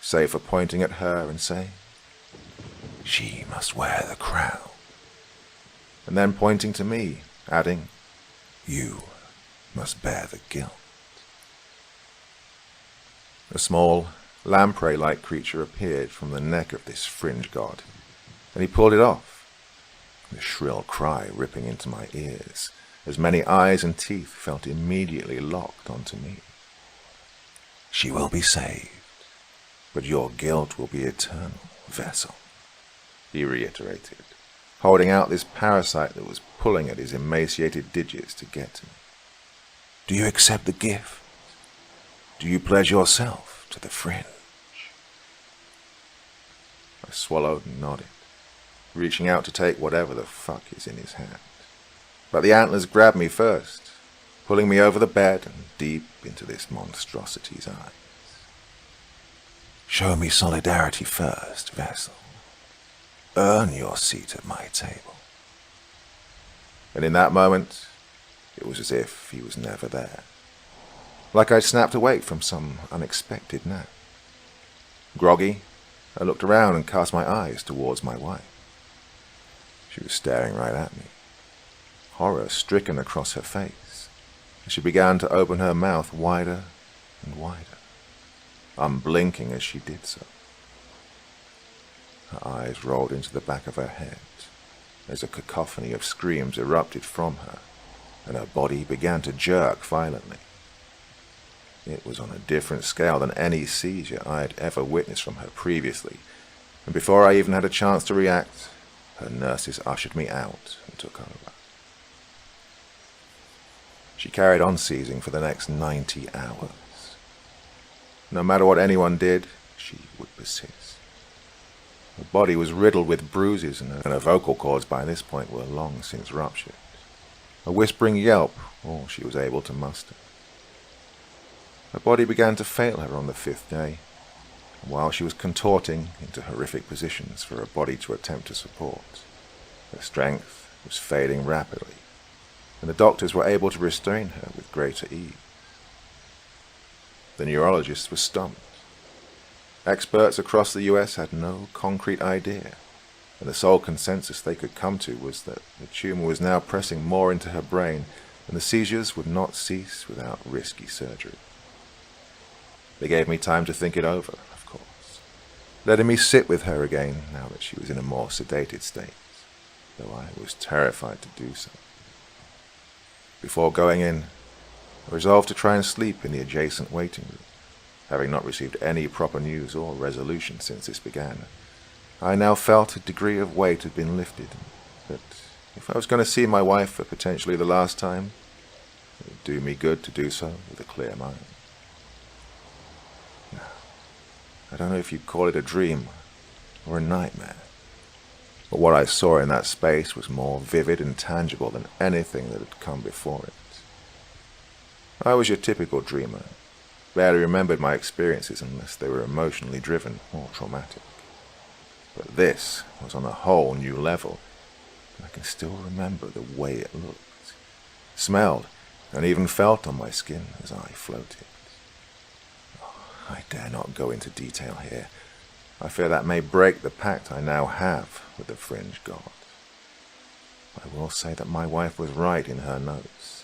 save for pointing at her and saying, she must wear the crown. And then pointing to me, adding, you must bear the guilt. A small, lamprey-like creature appeared from the neck of this fringe god, and he pulled it off, the shrill cry ripping into my ears, as many eyes and teeth felt immediately locked onto me. She will be saved, but your guilt will be eternal, vessel, he reiterated, holding out this parasite that was pulling at his emaciated digits to get to me. Do you accept the gift? Do you pledge yourself to the fringe? I swallowed and nodded, reaching out to take whatever the fuck is in his hand. But the antlers grabbed me first, pulling me over the bed and deep into this monstrosity's eyes. Show me solidarity first, vessel. Earn your seat at my table. And in that moment, it was as if he was never there. Like I'd snapped awake from some unexpected nap. Groggy, I looked around and cast my eyes towards my wife. She was staring right at me, horror stricken across her face, and she began to open her mouth wider and wider, unblinking as she did so. Her eyes rolled into the back of her head as a cacophony of screams erupted from her, and her body began to jerk violently. It was on a different scale than any seizure I had ever witnessed from her previously, and before I even had a chance to react, her nurses ushered me out and took over. She carried on seizing for the next 90 hours. No matter what anyone did, she would persist. Her body was riddled with bruises, and her vocal cords by this point were long since ruptured. A whispering yelp, all she was able to muster. Her body began to fail her on the 5th day, and while she was contorting into horrific positions for her body to attempt to support, her strength was fading rapidly, and the doctors were able to restrain her with greater ease. The neurologists were stumped. Experts across the US had no concrete idea, and the sole consensus they could come to was that the tumor was now pressing more into her brain, and the seizures would not cease without risky surgery. They gave me time to think it over, of course, letting me sit with her again now that she was in a more sedated state, though I was terrified to do so. Before going in, I resolved to try and sleep in the adjacent waiting room, having not received any proper news or resolution since this began. I now felt a degree of weight had been lifted, but if I was going to see my wife for potentially the last time, it would do me good to do so with a clear mind. Now, I don't know if you'd call it a dream or a nightmare, but what I saw in that space was more vivid and tangible than anything that had come before it. I was your typical dreamer, barely remembered my experiences unless they were emotionally driven or traumatic. But this was on a whole new level, and I can still remember the way it looked, smelled, and even felt on my skin as I floated. I dare not go into detail here. I fear that may break the pact I now have with the fringe god. I will say that my wife was right in her notes.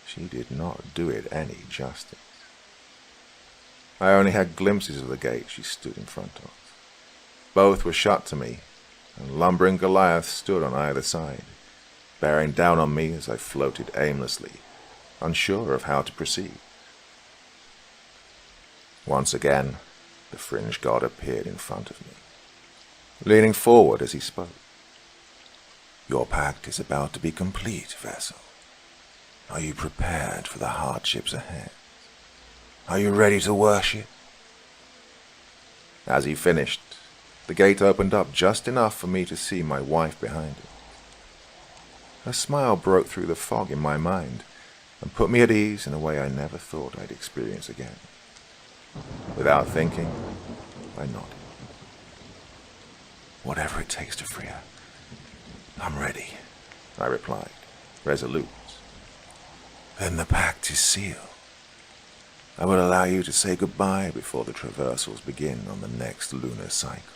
She did not do it any justice. I only had glimpses of the gate she stood in front of. Both were shut to me, and lumbering Goliath stood on either side, bearing down on me as I floated aimlessly, unsure of how to proceed. Once again, the fringe god appeared in front of me, leaning forward as he spoke. "Your pact is about to be complete, vessel. Are you prepared for the hardships ahead? Are you ready to worship?" As he finished, the gate opened up just enough for me to see my wife behind it. Her smile broke through the fog in my mind and put me at ease in a way I never thought I'd experience again. Without thinking, I nodded. "Whatever it takes to free her, I'm ready," I replied, resolute. "Then the pact is sealed. I will allow you to say goodbye before the traversals begin on the next lunar cycle."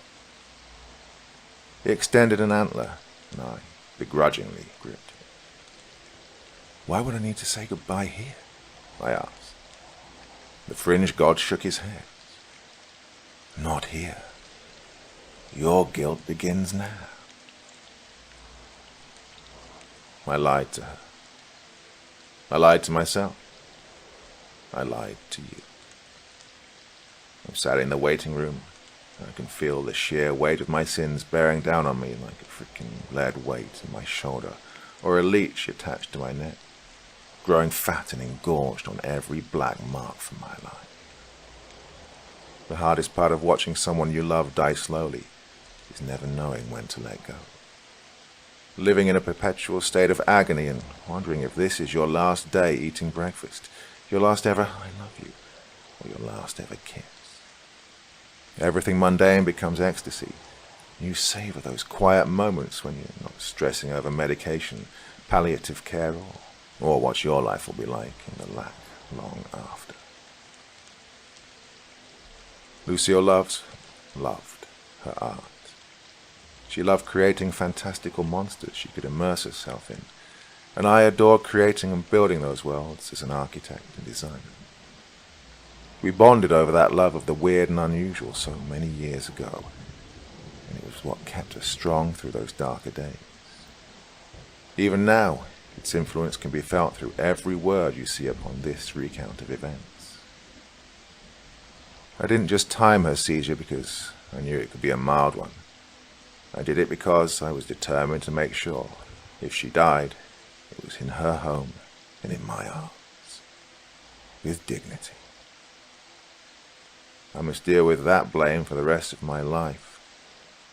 He extended an antler, and I begrudgingly gripped it. "Why would I need to say goodbye here?" I asked. The fringe god shook his head. "Not here. Your guilt begins now." I lied to her. I lied to myself. I lied to you. I'm sat in the waiting room. I can feel the sheer weight of my sins bearing down on me like a freaking lead weight in my shoulder or a leech attached to my neck, growing fat and engorged on every black mark from my life. The hardest part of watching someone you love die slowly is never knowing when to let go. Living in a perpetual state of agony and wondering if this is your last day eating breakfast, your last ever "I love you," or your last ever kiss. Everything mundane becomes ecstasy. You savor those quiet moments when you're not stressing over medication, palliative care, or what your life will be like in the long after. Lucille loved her art. She loved creating fantastical monsters she could immerse herself in, and I adored creating and building those worlds as an architect and designer. We bonded over that love of the weird and unusual so many years ago, and it was what kept us strong through those darker days. Even now, its influence can be felt through every word you see upon this recount of events. I didn't just time her seizure because I knew it could be a mild one. I did it because I was determined to make sure, if she died, it was in her home and in my arms, with dignity. I must deal with that blame for the rest of my life,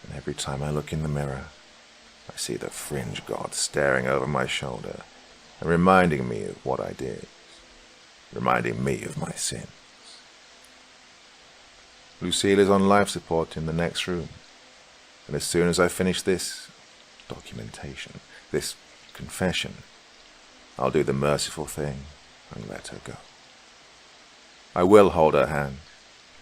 and every time I look in the mirror, I see the fringe god staring over my shoulder and reminding me of what I did. reminding me of my sin. Lucille is on life support in the next room, and as soon as I finish this documentation, this confession, I'll do the merciful thing and let her go. I will hold her hand,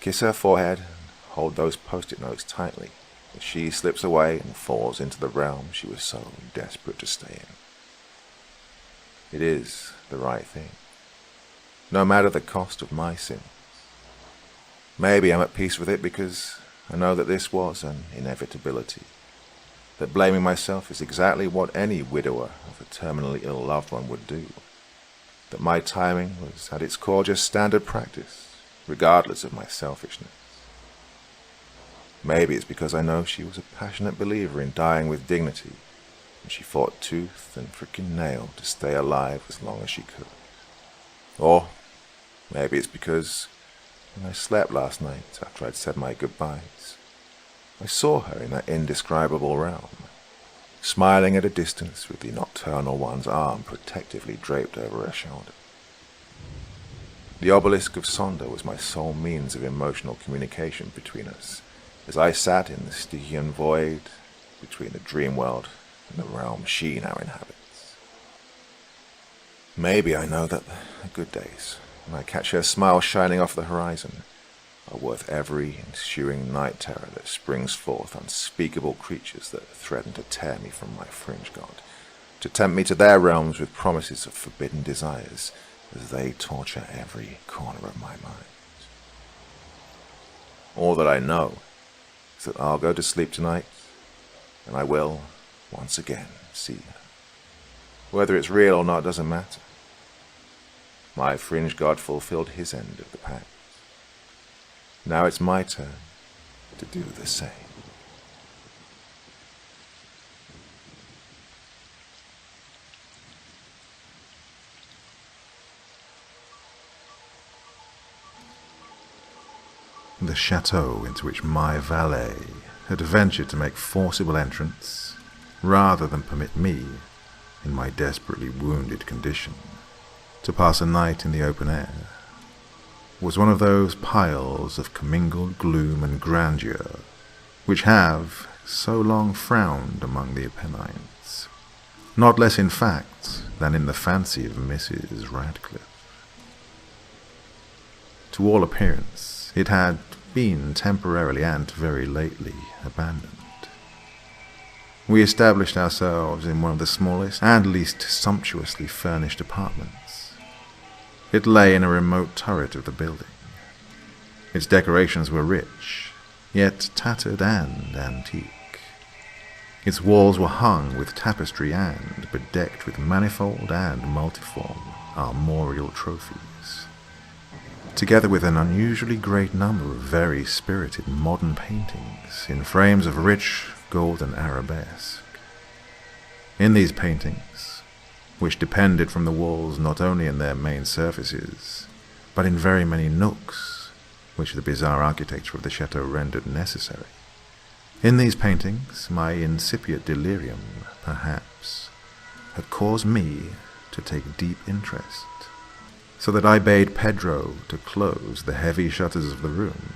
kiss her forehead, and hold those post-it notes tightly as she slips away and falls into the realm she was so desperate to stay in. It is the right thing, no matter the cost of my sin. Maybe I'm at peace with it because I know that this was an inevitability, that blaming myself is exactly what any widower of a terminally ill loved one would do, that my timing was at its core just standard practice, regardless of my selfishness. Maybe it's because I know she was a passionate believer in dying with dignity, and she fought tooth and frickin' nail to stay alive as long as she could. Or maybe it's because when I slept last night after I'd said my goodbyes, I saw her in that indescribable realm, smiling at a distance with the nocturnal one's arm protectively draped over her shoulder. The obelisk of Sonder was my sole means of emotional communication between us, as I sat in the Stygian void between the dream world and the realm she now inhabits. Maybe I know that the good days, when I catch her smile shining off the horizon, are worth every ensuing night terror that springs forth unspeakable creatures that threaten to tear me from my fringe god, to tempt me to their realms with promises of forbidden desires as they torture every corner of my mind. All that I know is that I'll go to sleep tonight, and I will, once again, see her. Whether it's real or not doesn't matter. My fringe god fulfilled his end of the pact. Now it's my turn to do the same. The chateau into which my valet had ventured to make forcible entrance, rather than permit me, in my desperately wounded condition, to pass a night in the open air, was one of those piles of commingled gloom and grandeur which have so long frowned among the Apennines, not less in fact than in the fancy of Mrs. Radcliffe. To all appearance, it had been temporarily and very lately abandoned. We established ourselves in one of the smallest and least sumptuously furnished apartments. It lay in a remote turret of the building. Its decorations were rich, yet tattered and antique. Its walls were hung with tapestry and bedecked with manifold and multiform armorial trophies, together with an unusually great number of very spirited modern paintings in frames of rich golden arabesque. In these paintings, which depended from the walls not only in their main surfaces, but in very many nooks which the bizarre architecture of the chateau rendered necessary, in these paintings my incipient delirium, perhaps, had caused me to take deep interest, so that I bade Pedro to close the heavy shutters of the room,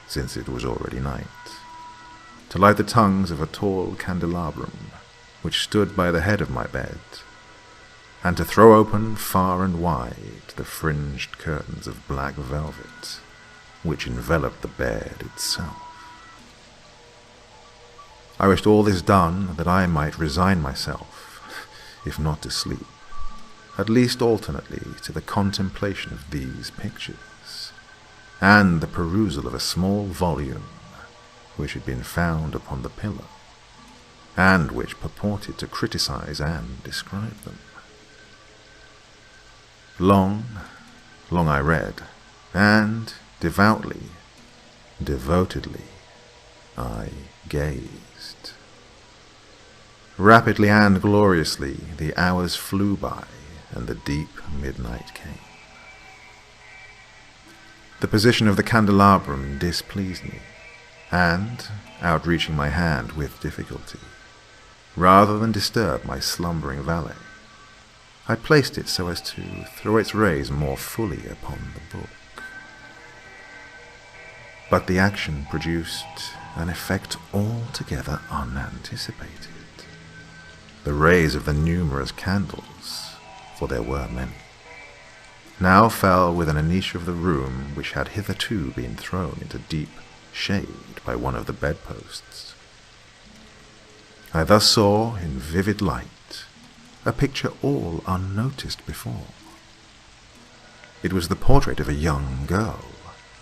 since it was already night, to light the tongues of a tall candelabrum which stood by the head of my bed, and to throw open far and wide the fringed curtains of black velvet which enveloped the bed itself. I wished all this done that I might resign myself, if not to sleep, at least alternately to the contemplation of these pictures, and the perusal of a small volume which had been found upon the pillow, and which purported to criticize and describe them. Long I read, and devoutly, devotedly, I gazed. Rapidly and gloriously the hours flew by, and the deep midnight came. The position of the candelabrum displeased me, and, outreaching my hand with difficulty, rather than disturb my slumbering valet, I placed it so as to throw its rays more fully upon the book. But the action produced an effect altogether unanticipated. The rays of the numerous candles, for there were many, now fell within a niche of the room which had hitherto been thrown into deep shade by one of the bedposts. I thus saw in vivid light a picture all unnoticed before. It was the portrait of a young girl,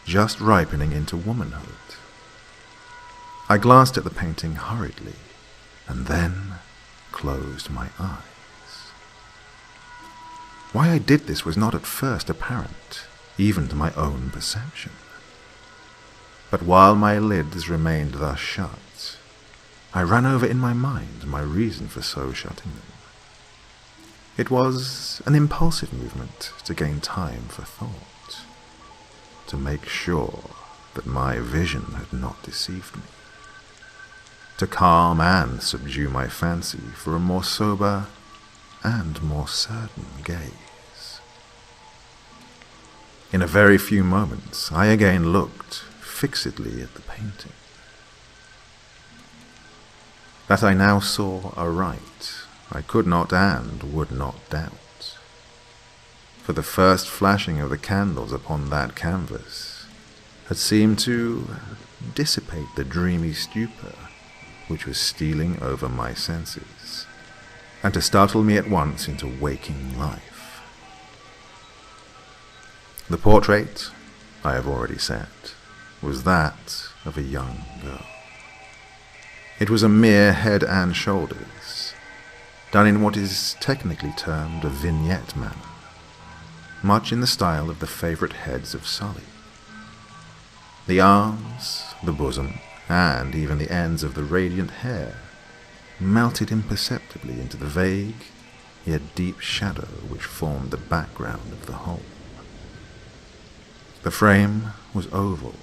just ripening into womanhood. I glanced at the painting hurriedly, and then closed my eyes. Why I did this was not at first apparent, even to my own perception. But while my lids remained thus shut, I ran over in my mind my reason for so shutting them. It was an impulsive movement to gain time for thought, to make sure that my vision had not deceived me, to calm and subdue my fancy for a more sober and more certain gaze. In a very few moments, I again looked fixedly at the painting. That I now saw aright, I could not and would not doubt, for the first flashing of the candles upon that canvas had seemed to dissipate the dreamy stupor which was stealing over my senses, and to startle me at once into waking life. The portrait, I have already said, was that of a young girl. It was a mere head and shoulders, done in what is technically termed a vignette manner, much in the style of the favourite heads of Sully. The arms, the bosom, and even the ends of the radiant hair melted imperceptibly into the vague yet deep shadow which formed the background of the whole. The frame was oval,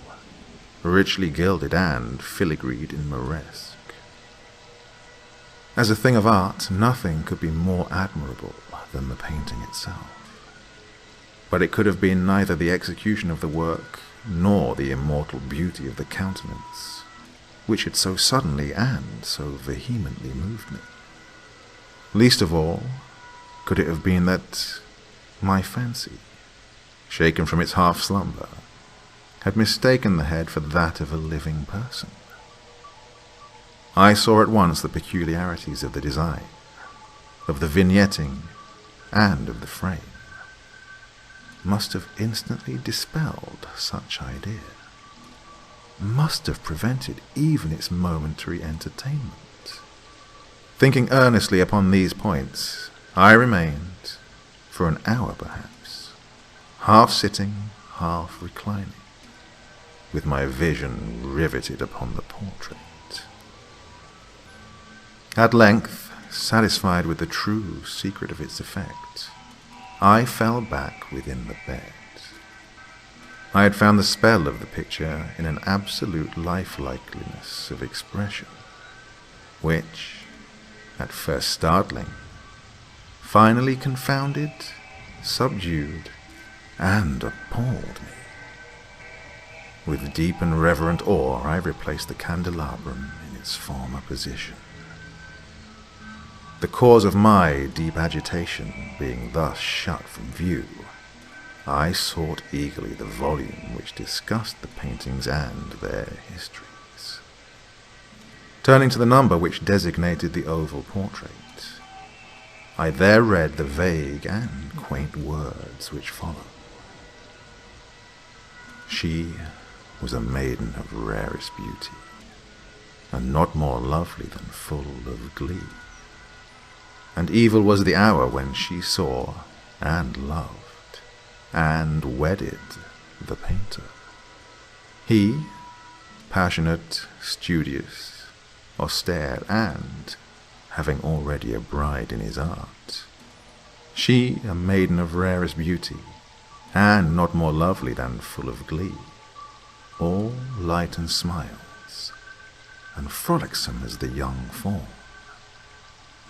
richly gilded and filigreed in moresque. As a thing of art, nothing could be more admirable than the painting itself. But it could have been neither the execution of the work nor the immortal beauty of the countenance, which had so suddenly and so vehemently moved me. Least of all could it have been that my fancy, shaken from its half-slumber, had mistaken the head for that of a living person. I saw at once the peculiarities of the design, of the vignetting, and of the frame. Must have instantly dispelled such idea. Must have prevented even its momentary entertainment. Thinking earnestly upon these points, I remained, for an hour perhaps, half sitting, half reclining, with my vision riveted upon the portrait. At length, satisfied with the true secret of its effect, I fell back within the bed. I had found the spell of the picture in an absolute lifelikeliness of expression, which, at first startling, finally confounded, subdued, and appalled me. With deep and reverent awe, I replaced the candelabrum in its former position. The cause of my deep agitation being thus shut from view, I sought eagerly the volume which discussed the paintings and their histories. Turning to the number which designated the oval portrait, I there read the vague and quaint words which follow. She was a maiden of rarest beauty, and not more lovely than full of glee. And evil was the hour when she saw and loved and wedded the painter. He, passionate, studious, austere, and having already a bride in his art. She, a maiden of rarest beauty, and not more lovely than full of glee, all light and smiles, and frolicsome as the young fawn,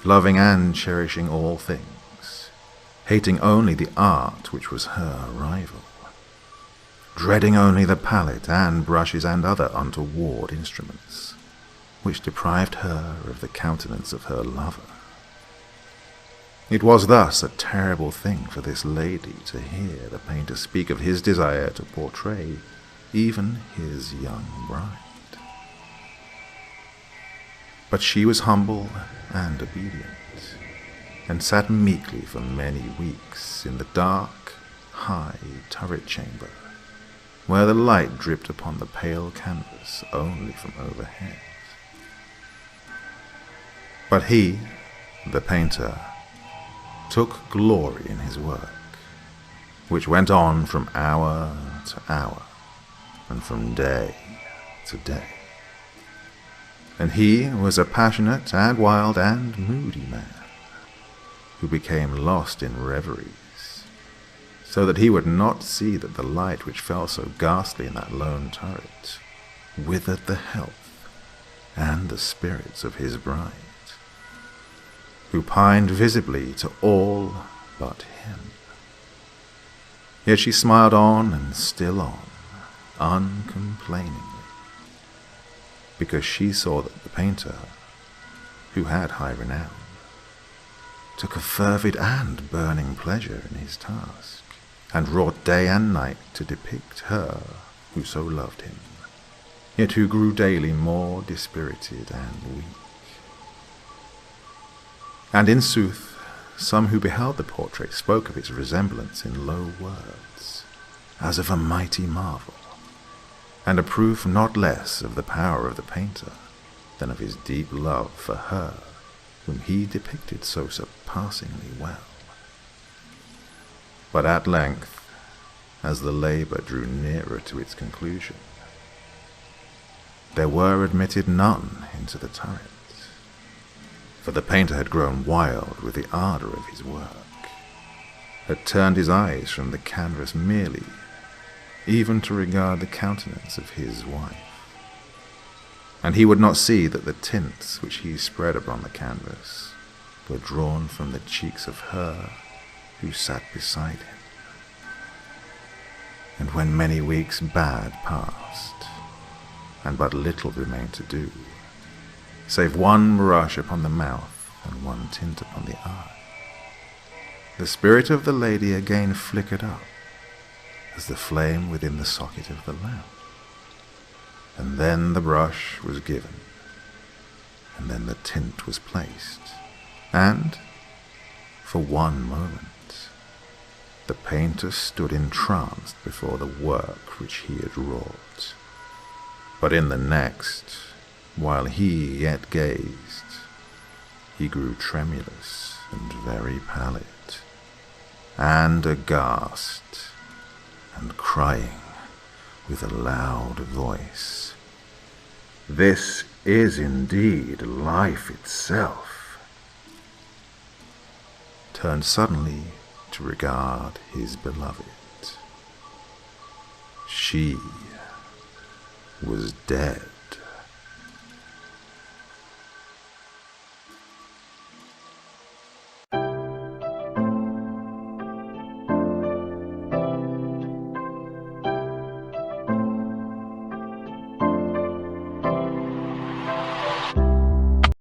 loving and cherishing all things, hating only the art which was her rival, dreading only the palette and brushes and other untoward instruments, which deprived her of the countenance of her lover. It was thus a terrible thing for this lady to hear the painter speak of his desire to portray even his young bride. But she was humble and obedient, and sat meekly for many weeks in the dark, high turret chamber, where the light dripped upon the pale canvas only from overhead. But he, the painter, took glory in his work, which went on from hour to hour, and from day to day. And he was a passionate and wild and moody man, who became lost in reveries, so that he would not see that the light which fell so ghastly in that lone turret withered the health and the spirits of his bride, who pined visibly to all but him. Yet she smiled on and still on, uncomplainingly, because she saw that the painter, who had high renown, took a fervid and burning pleasure in his task, and wrought day and night to depict her who so loved him, yet who grew daily more dispirited and weak. And in sooth, some who beheld the portrait spoke of its resemblance in low words, as of a mighty marvel, and a proof not less of the power of the painter than of his deep love for her whom he depicted so surpassingly well. But at length, as the labour drew nearer to its conclusion, there were admitted none into the turret, for the painter had grown wild with the ardour of his work, had turned his eyes from the canvas merely, even to regard the countenance of his wife, and he would not see that the tints which he spread upon the canvas were drawn from the cheeks of her who sat beside him. And when many weeks bad passed, and but little remained to do, save one brush upon the mouth and one tint upon the eye, the spirit of the lady again flickered up as the flame within the socket of the lamp. And then the brush was given, and then the tint was placed, and, for one moment, the painter stood entranced before the work which he had wrought. But in the next, while he yet gazed, he grew tremulous and very pallid, and aghast, and crying with a loud voice, "This is indeed life itself," turned suddenly to regard his beloved. She was dead.